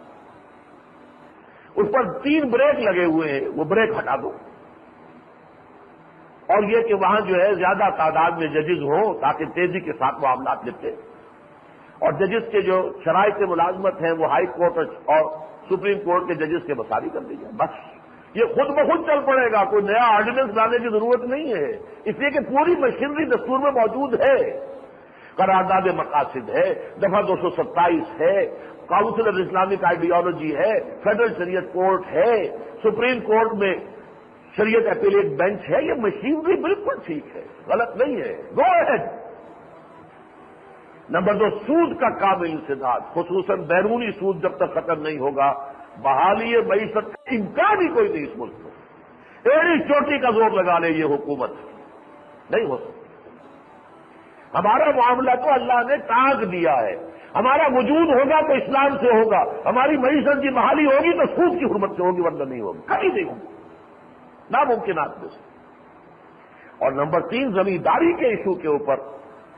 Speaker 1: اس پر 3 بریک لگے ہوئے ہیں، وہ بریک ہٹا دو. اور یہ کہ وہاں جو ہے زیادہ تعداد میں ججز ہوں تاکہ تیزی کے ساتھ معاملات نپٹے. اور ججز کے جو شرائط ملازمت ہیں وہ ہائی کورٹ اور سپریم کورٹ کے ججز کے مساوی کر دی جائے. بس یہ خود بخود چل پڑے گا، کوئی نیا آرڈیننس لانے کی ضرورت نہیں ہے، اس لیے کہ پوری مشینری دستور میں موجود ہے. قرارداد مقاصد ہے، دفعہ 227 ہے، کاؤنسل آف اسلامک آئیڈیالوجی ہے، فیڈرل شریعت کورٹ ہے، سپریم کورٹ میں شریعت اپیلیٹ بینچ ہے. یہ مشینری بالکل ٹھیک ہے، غلط نہیں ہے. Go ahead. نمبر 2، سود کا کامل انسداد، خصوصاً بیرونی سود جب تک ختم نہیں ہوگا بحالی معیشت کا امکان ہی کوئی نہیں. اس ملک میں ایڑی چوٹی کا زور لگا لے یہ حکومت نہیں ہو سکتی. ہمارا معاملہ تو اللہ نے ٹانک دیا ہے. ہمارا وجود ہوگا تو اسلام سے ہوگا، ہماری معیشت کی بحالی ہوگی تو سود کی حرمت سے ہوگی، ورنہ نہیں ہوگی، کبھی نہیں ہوگی، ناممکنات میں سے. اور نمبر 3، زمینداری کے ایشو کے اوپر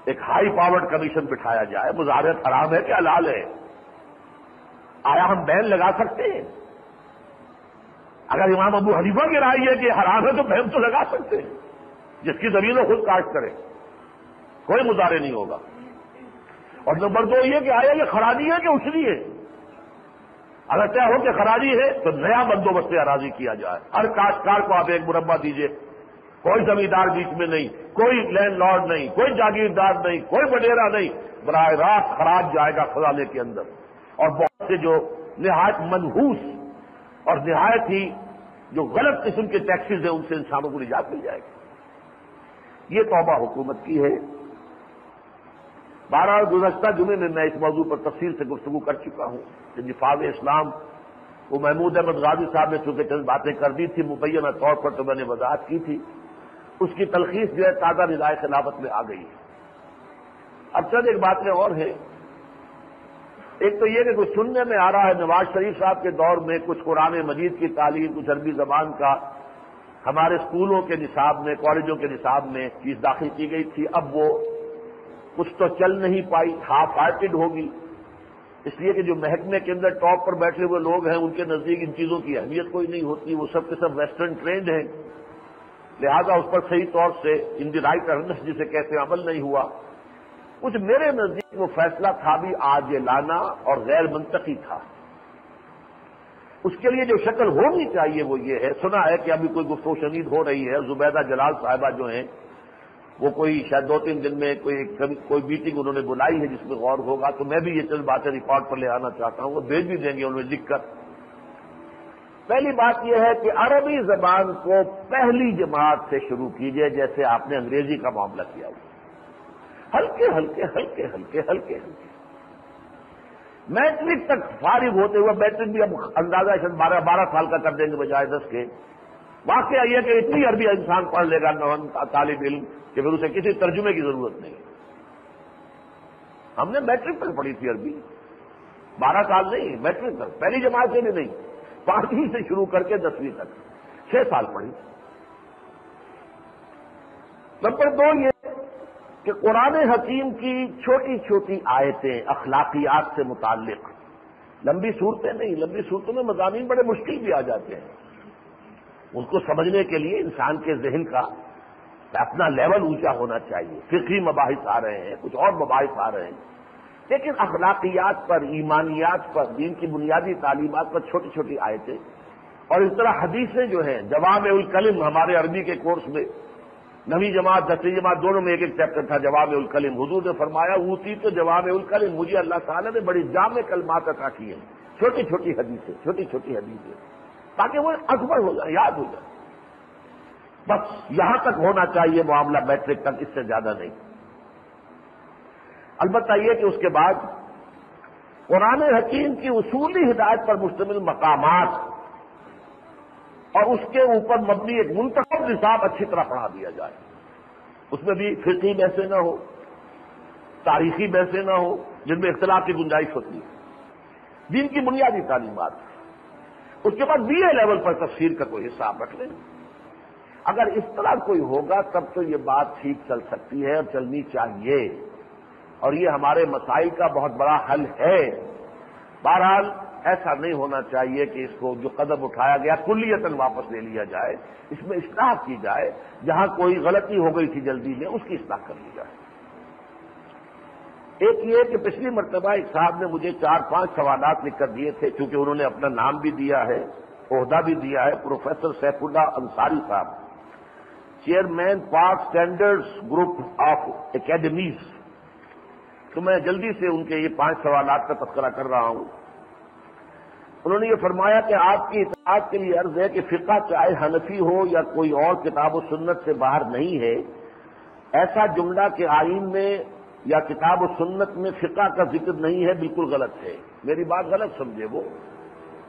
Speaker 1: ایک ہائی پاورڈ کمیشن بٹھایا جائے. مظاہرات حرام ہے کہ حلال ہے؟ آیا ہم بین لگا سکتے ہیں؟ اگر امام ابو حنیفہ کی رائے ہے کہ حرام ہے تو بین تو لگا سکتے ہیں. جس کی زمین وہ خود کاشت کرے، کوئی مظاہرے نہیں ہوگا. اور نمبر 2 یہ کہ آیا یہ خراجی ہے کہ اچھلی ہے؟ اگر طے ہو کہ خراجی ہے تو نیا بندوبست اراضی کیا جائے. ہر کاشتکار کو آپ ایک مربع دیجیے، کوئی زمیندار بیچ میں نہیں، کوئی لینڈ لارڈ نہیں، کوئی جاگیردار نہیں، کوئی وڈیرا نہیں، براہ راست خراج جائے گا خزانے کے اندر. اور بہت سے جو نہایت منحوس اور نہایت ہی جو غلط قسم کے ٹیکسز ہیں ان سے انسانوں کو نجات مل جائے گی. یہ توبہ حکومت کی ہے. بہرحال گزشتہ جمعے میں اس موضوع پر تفصیل سے گفتگو کر چکا ہوں کہ نفاذ اسلام وہ محمود احمد غازی صاحب نے چونکہ چند باتیں کر دی تھی مبینہ طور پر تو میں نے وضاحت کی تھی، اس کی تلخیص جو ہے تازہ ندائے خلافت میں آ گئی ہے. اب چند ایک باتیں اور ہیں. ایک تو یہ کہ کچھ سننے میں آ رہا ہے نواز شریف صاحب کے دور میں کچھ قرآن مجید کی تعلیم، کچھ عربی زبان کا ہمارے اسکولوں کے نصاب میں، کالجوں کے نصاب میں چیز داخل کی گئی تھی. اب وہ کچھ تو چل نہیں پائی، ہاف ہارٹڈ ہوگی، اس لیے کہ جو محکمے کے اندر ٹاپ پر بیٹھے ہوئے لوگ ہیں ان کے نزدیک ان چیزوں کی اہمیت کوئی نہیں ہوتی، وہ سب کے سب ویسٹرن ٹرینڈ ہیں، لہذا اس پر صحیح طور سے ان دی رائٹ ارنس جسے کہتے ہیں عمل نہیں ہوا. کچھ میرے نزدیک وہ فیصلہ تھا بھی عاجلانہ اور غیر منطقی تھا. اس کے لیے جو شکل ہونی چاہیے وہ یہ ہے، سنا ہے کہ ابھی کوئی گفتگو شنید ہو رہی ہے، زبیدہ جلال صاحبہ جو ہیں وہ کوئی شاید 2-3 دن میں کوئی میٹنگ انہوں نے بلائی ہے جس میں غور ہوگا. تو میں بھی یہ چند باتیں ریکارڈ پر لے آنا چاہتا ہوں، وہ بھیج بھی دیں گے انہوں نے لکھ کر. پہلی بات یہ ہے کہ عربی زبان کو پہلی جماعت سے شروع کیجئے جیسے آپ نے انگریزی کا معاملہ کیا ہوا، ہلکے ہلکے ہلکے ہلکے ہلکے ہلکے. میٹرک تک فارغ ہوتے ہوئے، میٹرک بھی اب اندازہ 12 سال کا کر دیں گے بجائے 10 کے. واقعہ یہ کہ اتنی عربی انسان پڑھ لے گا طالب علم کہ پھر اسے کسی ترجمے کی ضرورت نہیں. ہم نے میٹرک تک پڑھی تھی عربی، 12 سال نہیں، میٹرک تک، پہلی جماعت سے بھی نہیں، 5ویں سے شروع کر کے 10ویں تک 6 سال پڑھی. نمبر 2 یہ کہ قرآن حکیم کی چھوٹی چھوٹی آیتیں اخلاقیات سے متعلق، لمبی صورتیں نہیں، لمبی صورتوں میں مضامین بڑے مشکل بھی آ جاتے ہیں، ان کو سمجھنے کے لیے انسان کے ذہن کا اپنا لیول اونچا ہونا چاہیے. فقہی مباحث آ رہے ہیں، کچھ اور مباحث آ رہے ہیں، لیکن اخلاقیات پر، ایمانیات پر، دین کی بنیادی تعلیمات پر چھوٹی چھوٹی آیتیں، اور اس طرح حدیثیں جو ہیں جوامع الکلم ہمارے عربی کے کورس میں 9ویں جماعت 10ویں جماعت دونوں میں ایک ایک چیپٹر تھا جوامع الکلم. حضور نے فرمایا اوتی تو جوامع الکلم، مجھے اللہ تعالیٰ نے بڑی جامع کلمات عطا کیے ہیں، چھوٹی چھوٹی حدیثیں تاکہ وہ اکبر ہو جائے، یاد ہو جائے. بس یہاں تک ہونا چاہیے معاملہ، میٹرک تک، اس سے زیادہ نہیں. البتہ یہ کہ اس کے بعد قرآن حکیم کی اصولی ہدایت پر مشتمل مقامات اور اس کے اوپر مبنی ایک منتخب نصاب اچھی طرح پڑھا دیا جائے. اس میں بھی فقہی بحثیں نہ ہو، تاریخی بحثیں نہ ہو جن میں اختلاف کی گنجائش ہوتی ہے، دین کی بنیادی تعلیمات. اس کے بعد BA لیول پر تفسیر کا کوئی حساب رکھ لیں. اگر اس طرح کوئی ہوگا تب تو یہ بات ٹھیک چل سکتی ہے اور چلنی چاہیے، اور یہ ہمارے مسائل کا بہت بڑا حل ہے. بہرحال ایسا نہیں ہونا چاہیے کہ اس کو جو قدم اٹھایا گیا کلیتاً واپس لے لیا جائے. اس میں اصلاح کی جائے، جہاں کوئی غلطی ہو گئی تھی جلدی میں اس کی اصلاح کر لی جائے. ایک یہ کہ پچھلی مرتبہ ایک صاحب نے مجھے 4-5 سوالات لکھ کر دیے تھے، چونکہ انہوں نے اپنا نام بھی دیا ہے، عہدہ بھی دیا ہے. پروفیسر سیف اللہ انصاری صاحب، چیئرمین پاک اسٹینڈرڈز گروپ آف اکیڈمیز. تو میں جلدی سے ان کے یہ 5 سوالات کا تذکرہ کر رہا ہوں. انہوں نے یہ فرمایا کہ آپ کی اطاعت کے لیے عرض ہے کہ فقہ چاہے حنفی ہو یا کوئی اور کتاب و سنت سے باہر نہیں ہے. ایسا جملہ کہ آئین میں یا کتاب و سنت میں فقہ کا ذکر نہیں ہے بالکل غلط ہے. میری بات غلط سمجھے وہ،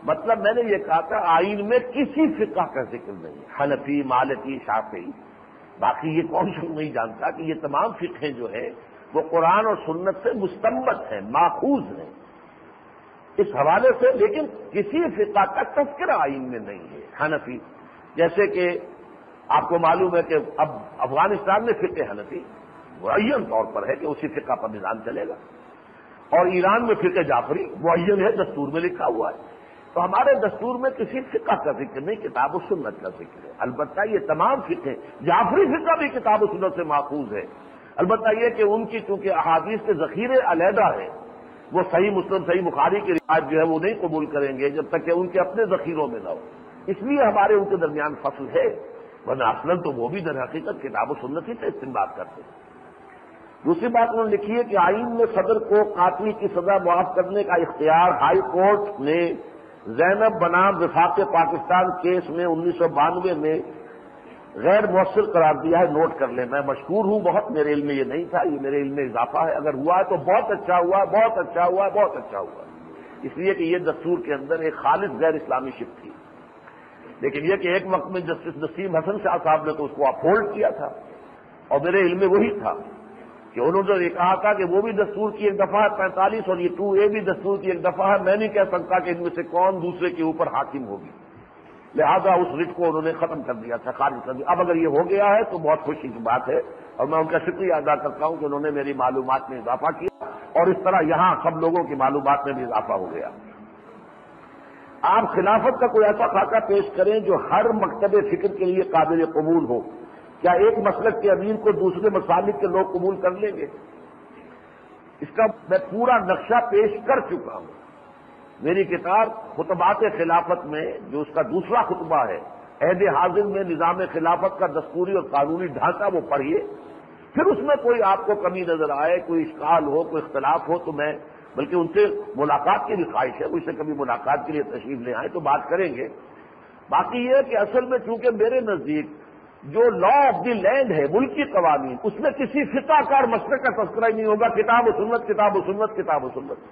Speaker 1: مطلب میں نے یہ کہا تھا آئین میں کسی فقہ کا ذکر نہیں، حنفی، مالکی، شافعی. باقی یہ کون سا نہیں جانتا کہ یہ تمام فقہیں جو ہیں وہ قرآن اور سنت سے مستنبط ہیں، ماخوذ ہیں اس حوالے سے، لیکن کسی فقہ کا تذکرہ آئین میں نہیں ہے. حنفی جیسے کہ آپ کو معلوم ہے کہ اب افغانستان میں فقہ حنفی معین طور پر ہے کہ اسی فقہ پر نظام چلے گا، اور ایران میں فقہ جعفری معین ہے، دستور میں لکھا ہوا ہے. تو ہمارے دستور میں کسی فقہ کا ذکر نہیں، کتاب و سنت کا ذکر ہے. البتہ یہ تمام فقہ، جعفری فقہ بھی کتاب و سنت سے ماخوذ ہے. البتہ یہ کہ ان کی چونکہ احادیث کے ذخیرے علیحدہ ہیں، وہ صحیح مسلم صحیح بخاری کی روایت جو ہے وہ نہیں قبول کریں گے جب تک کہ ان کے اپنے ذخیروں میں نہ ہو. اس لیے ہمارے ان کے درمیان فصل ہے، ورنہ اصلاً تو وہ بھی در حقیقت کتاب و سنت ہی سے استنباط کرتے ہیں. دوسری بات انہوں نے لکھی ہے کہ آئین میں صدر کو قاتل کی سزا معاف کرنے کا اختیار ہائی کورٹ نے زینب بنام وفاق پاکستان کیس میں 1992 میں غیر مؤثر قرار دیا ہے. نوٹ کر لیں، میں مشکور ہوں بہت، میرے علم میں یہ نہیں تھا، یہ میرے علم میں اضافہ ہے. اگر ہوا ہے تو بہت اچھا ہوا، بہت اچھا ہوا، بہت اچھا ہوا. اس لیے کہ یہ دستور کے اندر ایک خالص غیر اسلامی شپ تھی. لیکن یہ کہ ایک وقت میں جسٹس نسیم حسن شاہ صاحب نے تو اس کو اپہولڈ کیا تھا، اور میرے علم میں وہی تھا کہ انہوں نے یہ کہا تھا کہ وہ بھی دستور کی ایک دفعہ ہے 45 اور یہ 2A بھی دستور کی ایک دفعہ ہے. میں نہیں کہہ سکتا کہ ان میں سے کون دوسرے کے اوپر حاکم ہوگی، لہذا اس رٹ کو انہوں نے ختم کر دیا تھا، خارج کر دیا. اب اگر یہ ہو گیا ہے تو بہت خوشی کی بات ہے، اور میں ان کا شکریہ ادا کرتا ہوں کہ انہوں نے میری معلومات میں اضافہ کیا، اور اس طرح یہاں سب لوگوں کی معلومات میں بھی اضافہ ہو گیا. آپ خلافت کا کوئی ایسا خاکہ پیش کریں جو ہر مکتب فکر کے لیے قابل قبول ہو. کیا ایک مسلک کے امیر کو دوسرے مسالک کے لوگ قبول کر لیں گے؟ اس کا میں پورا نقشہ پیش کر چکا ہوں. میری کتاب خطبات خلافت میں جو اس کا دوسرا خطبہ ہے، عہد حاضر میں نظام خلافت کا دستوری اور قانونی ڈھانچہ، وہ پڑھیے. پھر اس میں کوئی آپ کو کمی نظر آئے، کوئی اشکال ہو، کوئی اختلاف ہو، تو میں بلکہ ان سے ملاقات کی بھی خواہش ہے، مجھ سے کبھی ملاقات کے لیے تشریف لے آئیں تو بات کریں گے. باقی یہ کہ اصل میں چونکہ میرے نزدیک جو لا آف دی لینڈ ہے، ملکی قوانین، اس میں کسی فقہ کار مسئلے کا تذکرہ ہی نہیں ہوگا. کتاب و سنت، کتاب و سنت، کتاب و سنت.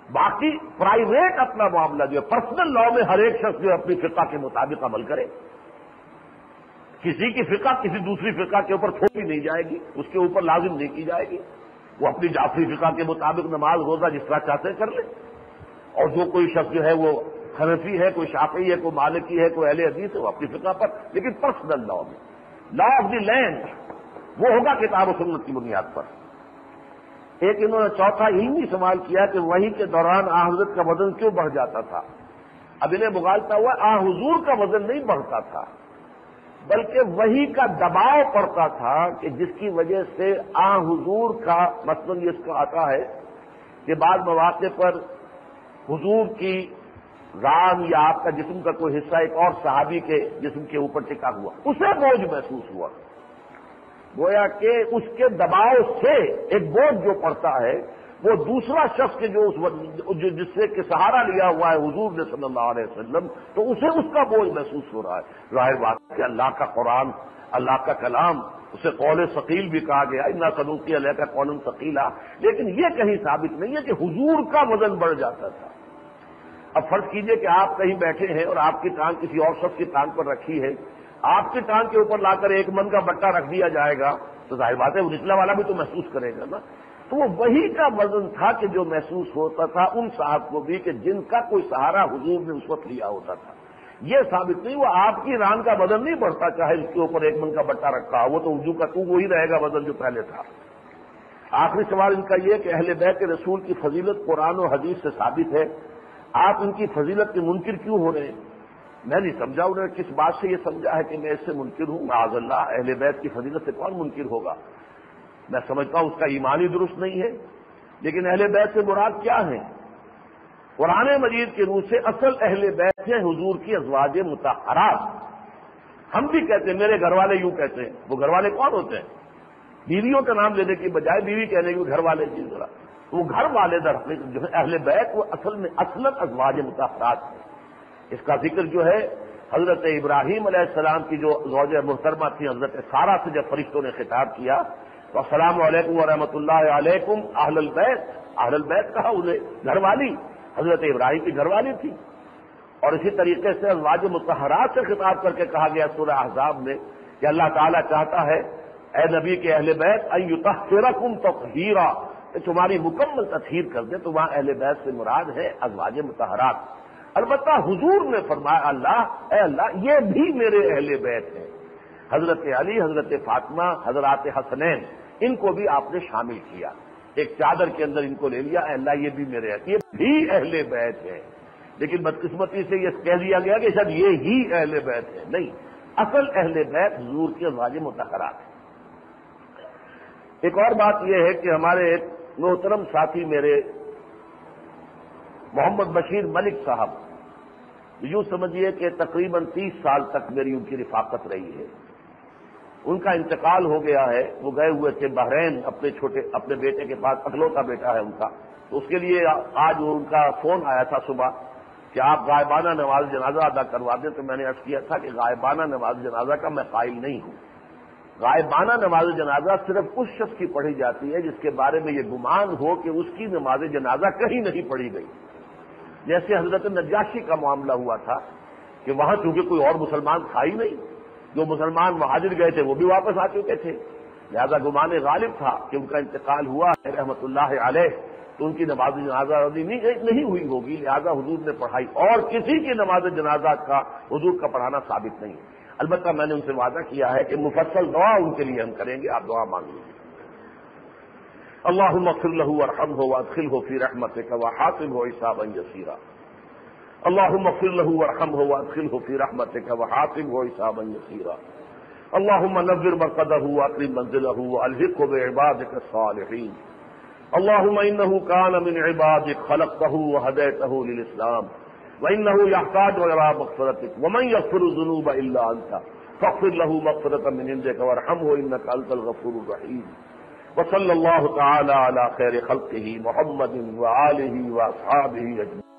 Speaker 1: باقی پرائیویٹ اپنا معاملہ جو ہے پرسنل لا میں ہر ایک شخص جو ہے اپنی فقہ کے مطابق عمل کرے. کسی کی فقہ کسی دوسری فقہ کے اوپر تھوپی نہیں جائے گی، اس کے اوپر لازم نہیں کی جائے گی. وہ اپنی جعفری فقہ کے مطابق نماز روزہ جس طرح چاہتے کر لے. اور جو کوئی شخص جو ہے وہ حنفی ہے، کوئی شافعی ہے، کوئی مالکی ہے، کوئی اہل حدیث ہے، وہ اپنی فقہ پر. لیکن پرسنل لا میں لا آف دی لینڈ وہ ہوگا کتاب و سنت کی بنیاد پر. ایک انہوں نے چوتھا علمی سوال کیا کہ وحی کے دوران آن حضرت کا وزن کیوں بڑھ جاتا تھا. اب انہیں مغالطہ ہوا، آن حضور کا وزن نہیں بڑھتا تھا بلکہ وحی کا دباؤ پڑتا تھا کہ جس کی وجہ سے آن حضور کا مثلاً یہ اس کا آتا ہے کہ بعض مواقع پر حضور کی ران یا آپ کا جسم کا کوئی حصہ ایک اور صحابی کے جسم کے اوپر ٹکا ہوا، اسے بوجھ محسوس ہوا. گویا کہ اس کے دباؤ سے ایک بوجھ جو پڑتا ہے وہ دوسرا شخص کے جس سے کہ سہارا لیا ہوا ہے حضور نے صلی اللہ علیہ وسلم، تو اسے اس کا بوجھ محسوس ہو رہا ہے۔ ظاہر بات ہے کہ اللہ کا قرآن، اللہ کا کلام، اسے قول ثقیل بھی کہا گیا، انا سنلقی علیک قولا ثقیلا، لیکن یہ کہیں ثابت نہیں ہے کہ حضور کا وزن بڑھ جاتا تھا۔ اب فرض کیجئے کہ آپ کہیں بیٹھے ہیں اور آپ کی ٹانگ کسی اور شخص کی ٹانگ پر رکھی ہے، آپ کی ٹانگ کے اوپر لا کر 1 من کا بٹا رکھ دیا جائے گا تو ظاہر بات ہے وہ نچلا والا بھی تو محسوس کرے گا نا۔ تو وہ وہی کا وزن تھا کہ جو محسوس ہوتا تھا ان صاحب کو بھی کہ جن کا کوئی سہارا حضور نے اس وقت لیا ہوتا تھا۔ یہ ثابت نہیں، وہ آپ کی ران کا وزن نہیں بڑھتا چاہے اس کے اوپر 1 من کا بٹا رکھا ہو، وہ تو وضو کا تو وہی رہے گا وزن جو پہلے تھا۔ آخری سوال ان کا یہ کہ اہل بیت رسول کی فضیلت قرآن و حدیث سے ثابت ہے، آپ ان کی فضیلت کے منکر کیوں ہو رہے ہیں؟ میں نہیں سمجھا انہوں نے کس بات سے یہ سمجھا ہے کہ میں اس سے منکر ہوں۔ معاذ اللہ، اہل بیت کی فضیلت سے کون منکر ہوگا؟ میں سمجھتا ہوں اس کا ایمان ہی درست نہیں ہے۔ لیکن اہل بیت سے مراد کیا ہے؟ قرآن مجید کے روح سے اصل اہل بیت ہے حضور کی ازواج مطہرات۔ ہم بھی کہتے ہیں، میرے گھر والے یوں کہتے ہیں۔ وہ گھر والے کون ہوتے ہیں؟ بیویوں کا نام لینے کی بجائے بیوی کہنے کی گھر والے کی ذرا، وہ گھر والے در حقیقت جو ہے اہل بیت وہ اصل میں اصلاً ازواج مطہرات ہیں۔ اس کا ذکر جو ہے حضرت ابراہیم علیہ السلام کی جو زوجہ محترمہ تھی حضرت سارہ سے جب فرشتوں نے خطاب کیا تو السلام علیکم ورحمۃ اللہ علیکم اہل البیت، اہل البیت کہا انہیں، گھر والی حضرت ابراہیم کی گھر والی تھی۔ اور اسی طریقے سے ازواج مطہرات سے خطاب کر کے کہا گیا سورہ احزاب میں کہ اللہ تعالیٰ چاہتا ہے اے نبی کے اہل بیت ان یطہرکم تطہیرا، کہ تمہاری مکمل تطہیر کر دے۔ تو وہاں اہل بیت سے مراد ہے ازواج مطہرات۔ البتہ حضور نے فرمایا اے اللہ یہ بھی میرے اہل بیت ہیں۔ حضرت علی، حضرت فاطمہ، حضرات حسنین، ان کو بھی آپ نے شامل کیا، ایک چادر کے اندر ان کو لے لیا، اے اللہ یہ بھی میرے یہ بھی اہل بیت ہیں۔ لیکن بدقسمتی سے یہ کہہ دیا گیا کہ شاید یہ ہی اہل بیت ہے، نہیں، اصل اہل بیت حضور کی ازواج مطہرات ہیں۔ ایک اور بات یہ ہے کہ ہمارے ایک محترم ساتھی میرے محمد بشیر ملک صاحب، یوں سمجھیے کہ تقریباً 30 سال تک میری ان کی رفاقت رہی ہے۔ ان کا انتقال ہو گیا ہے، وہ گئے ہوئے تھے بحرین اپنے بیٹے کے پاس، اکلوتا بیٹا ہے ان کا، تو اس کے لیے آج ان کا فون آیا تھا صبح کہ آپ غائبانہ نماز جنازہ ادا کروا دیں۔ تو میں نے عرض کیا تھا کہ غائبانہ نماز جنازہ کا میں قائل نہیں ہوں۔ غائبانہ نماز جنازہ صرف اس شخص کی پڑھی جاتی ہے جس کے بارے میں یہ گمان ہو کہ اس کی نماز جنازہ کہیں نہیں پڑھی گئی۔ جیسے حضرت نجاشی کا معاملہ ہوا تھا کہ وہاں چونکہ کوئی اور مسلمان تھا ہی نہیں، جو مسلمان مہاجر گئے تھے وہ بھی واپس آ چکے تھے، لہذا گمان غالب تھا کہ ان کا انتقال ہوا ہے رحمۃ اللہ علیہ، تو ان کی نماز جنازہ نہیں ہوئی ہوگی، لہذا حضور نے پڑھائی، اور کسی کی نماز جنازہ کا حضور کا پڑھانا ثابت نہیں۔ البتہ میں نے ان سے وعدہ کیا ہے کہ مفصل دعا ان کے لیے ہم کریں گے، آپ دعا مانگ لیجیے۔ اللهم اغفر له وارحمه وادخله في رحمتك وحاسبه حسابا يسيرا۔ اللهم اغفر له وارحمه وادخله في رحمتك وحاسبه حسابا يسيرا۔ اللهم نور مرقده واكرم منزله والحقه بعبادك الصالحين۔ اللهم انه كان من عبادك خلقته وهديته للاسلام وانه يحتاج الى مغفرتك ومن يغفر الذنوب الا انت فاغفر له مغفرة من عندك وارحمه انك انت الغفور الرحيم۔ وصلی اللہ تعالی علی خیر خلقہ محمد وآلہ واصحابہ اجمعین۔